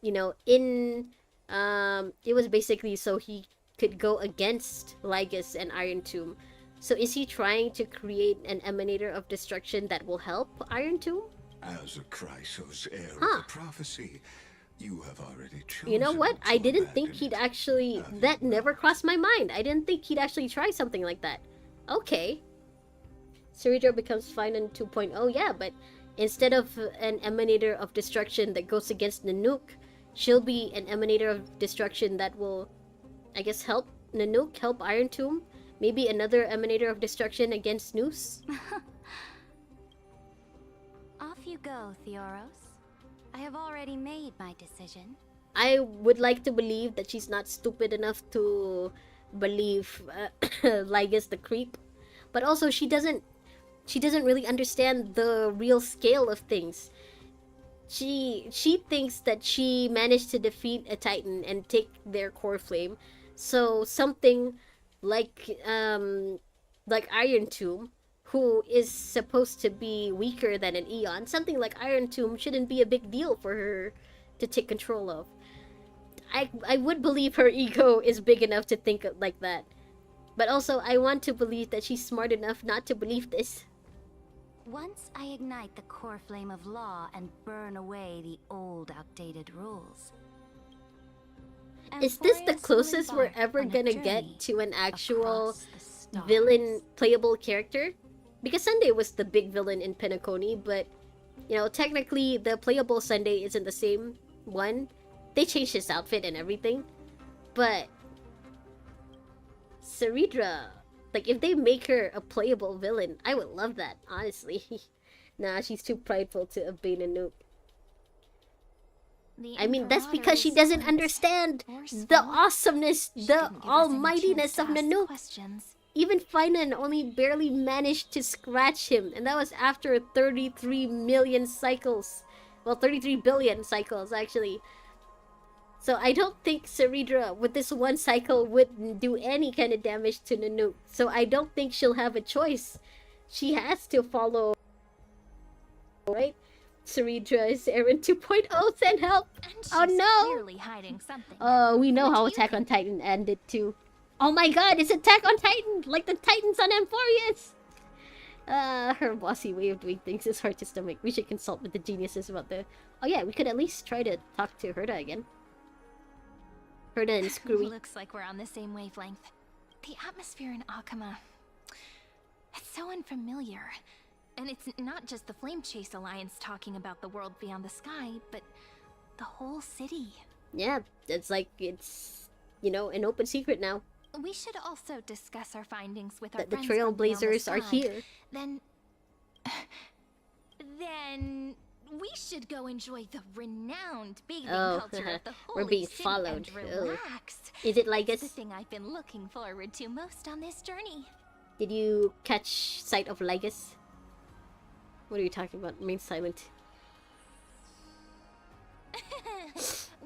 Speaker 1: you know, it was basically so he could go against Lygus and Iron Tomb. So is he trying to create an Emanator of Destruction that will help Iron Tomb?
Speaker 2: As a Chrysos heir of the prophecy, you have already chosen.
Speaker 1: You know what? I didn't think he'd actually... That never crossed my mind. I didn't think he'd actually try something like that. Okay. Cerydra becomes Phynon 2.0, yeah, but instead of an Emanator of Destruction that goes against Nanook, she'll be an Emanator of Destruction that will, I guess, help Nanook, help Iron Tomb. Maybe another Emanator of Destruction against Noose.
Speaker 3: Off you go, Theoros. I have already made my decision.
Speaker 1: I would like to believe that she's not stupid enough to believe Lygus the creep, but also she doesn't really understand the real scale of things. She thinks that she managed to defeat a Titan and take their core flame, so something like Iron Tomb, who is supposed to be weaker than an Eon, something like Iron Tomb shouldn't be a big deal for her to take control of. I would believe her ego is big enough to think like that. But also, I want to believe that she's smart enough not to believe this.
Speaker 3: Once I ignite the core flame of law and burn away the old, outdated rules.
Speaker 1: Is this the closest we're ever gonna get to an actual villain playable character? Because Sunday was the big villain in Penacony, but, you know, technically the playable Sunday isn't the same one. They changed his outfit and everything. But Cerydra, like, if they make her a playable villain, I would love that, honestly. Nah, she's too prideful to obey Nanook. I mean, that's because she doesn't understand the awesomeness, the almightiness of Nanook. Even Phynon only barely managed to scratch him, and that was after 33 million cycles. Well, 33 billion cycles, actually. So I don't think Cerydra, with this one cycle, would do any kind of damage to Nanook. So I don't think she'll have a choice. She has to follow, right? Cerydra is Eren 2.0, send help! Oh no!
Speaker 6: Clearly hiding something.
Speaker 1: Oh, we know how Attack on Titan ended too. Oh my god, it's Attack on Titan! Like the Titans on Amphoreus! Her bossy way of doing things is hard to stomach. We should consult with the geniuses about the... Oh yeah, we could at least try to talk to Herda again. Herda and Screwy.
Speaker 6: Looks like we're on the same wavelength. The atmosphere in Akama... It's so unfamiliar. And it's not just the Flame Chase Alliance talking about the world beyond the sky, but the whole city.
Speaker 1: Yeah, it's like it's, you know, an open secret now.
Speaker 6: We should also discuss our findings with our
Speaker 1: that the
Speaker 6: friends from beyond the
Speaker 1: Trailblazers are
Speaker 6: sky.
Speaker 1: here.
Speaker 6: Then we should go enjoy the renowned bathing culture of the holy
Speaker 1: we're being
Speaker 6: city
Speaker 1: followed.
Speaker 6: and relax.
Speaker 1: Is it like
Speaker 6: It's
Speaker 1: this?
Speaker 6: the thing I've been looking forward to most on this journey.
Speaker 1: Did you catch sight of Lygus? What are you talking about? Remain silent.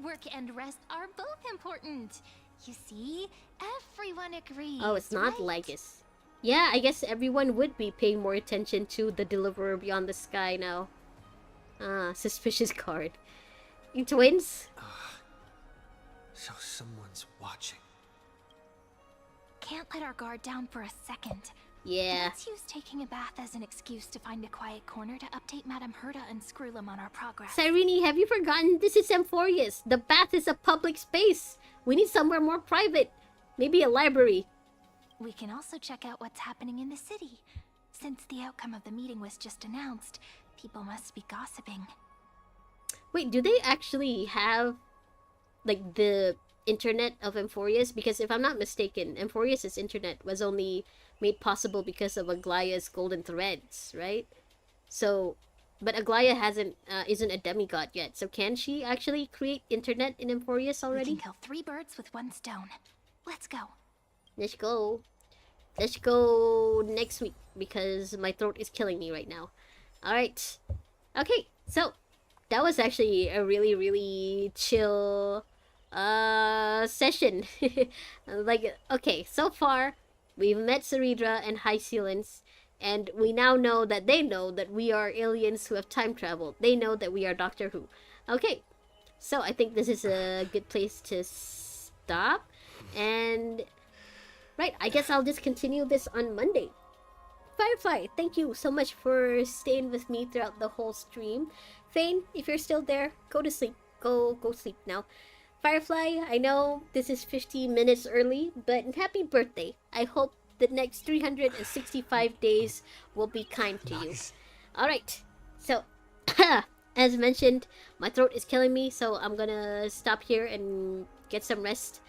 Speaker 6: Work and rest are both important. You see, everyone agrees.
Speaker 1: Oh, it's not
Speaker 6: right?
Speaker 1: Lygus. Yeah, I guess everyone would be paying more attention to the Deliverer Beyond the Sky now. Ah, suspicious card. You twins?
Speaker 14: So someone's watching.
Speaker 6: Can't let our guard down for a second.
Speaker 1: Yeah.
Speaker 6: Let's use taking a bath as an excuse to find a quiet corner to update Madame Herda and Screwlum on our progress.
Speaker 1: Cyrene, have you forgotten? This is Amphoreus. The bath is a public space. We need somewhere more private. Maybe a library.
Speaker 6: We can also check out what's happening in the city. Since the outcome of the meeting was just announced, people must be gossiping.
Speaker 1: Wait, do they actually have, like, the internet of Amphoreus? Because if I'm not mistaken, Amphoreus' internet was only made possible because of Aglaya's golden threads, right? So, but Aglaya isn't a demigod yet. So can she actually create internet in Amphoreus already?
Speaker 6: We can kill 3 birds with 1 stone. Let's go.
Speaker 1: Let's go. Let's go next week because my throat is killing me right now. Alright. Okay, so that was actually a really, really chill session. Like, okay, so far we've met Cerydra and High Sealants, and we now know that they know that we are aliens who have time traveled. They know that we are Doctor Who. Okay, so I think this is a good place to stop. And right, I guess I'll just continue this on Monday. Firefly, thank you so much for staying with me throughout the whole stream. Fane, if you're still there, go to sleep. Go sleep now. Firefly, I know this is 50 minutes early, but happy birthday. I hope the next 365 days will be kind to you. Alright, so, as mentioned, my throat is killing me, so I'm gonna stop here and get some rest.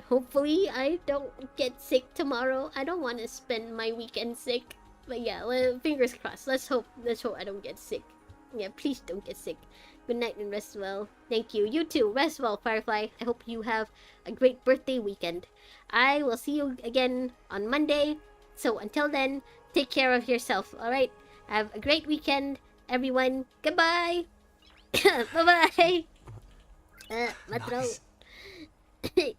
Speaker 1: Hopefully, I don't get sick tomorrow. I don't want to spend my weekend sick. But yeah, fingers crossed. Let's hope I don't get sick. Yeah, please don't get sick. Good night and rest well. Thank you. You too. Rest well, Firefly. I hope you have a great birthday weekend. I will see you again on Monday. So until then, take care of yourself, alright? Have a great weekend, everyone. Goodbye! Bye-bye! My throat.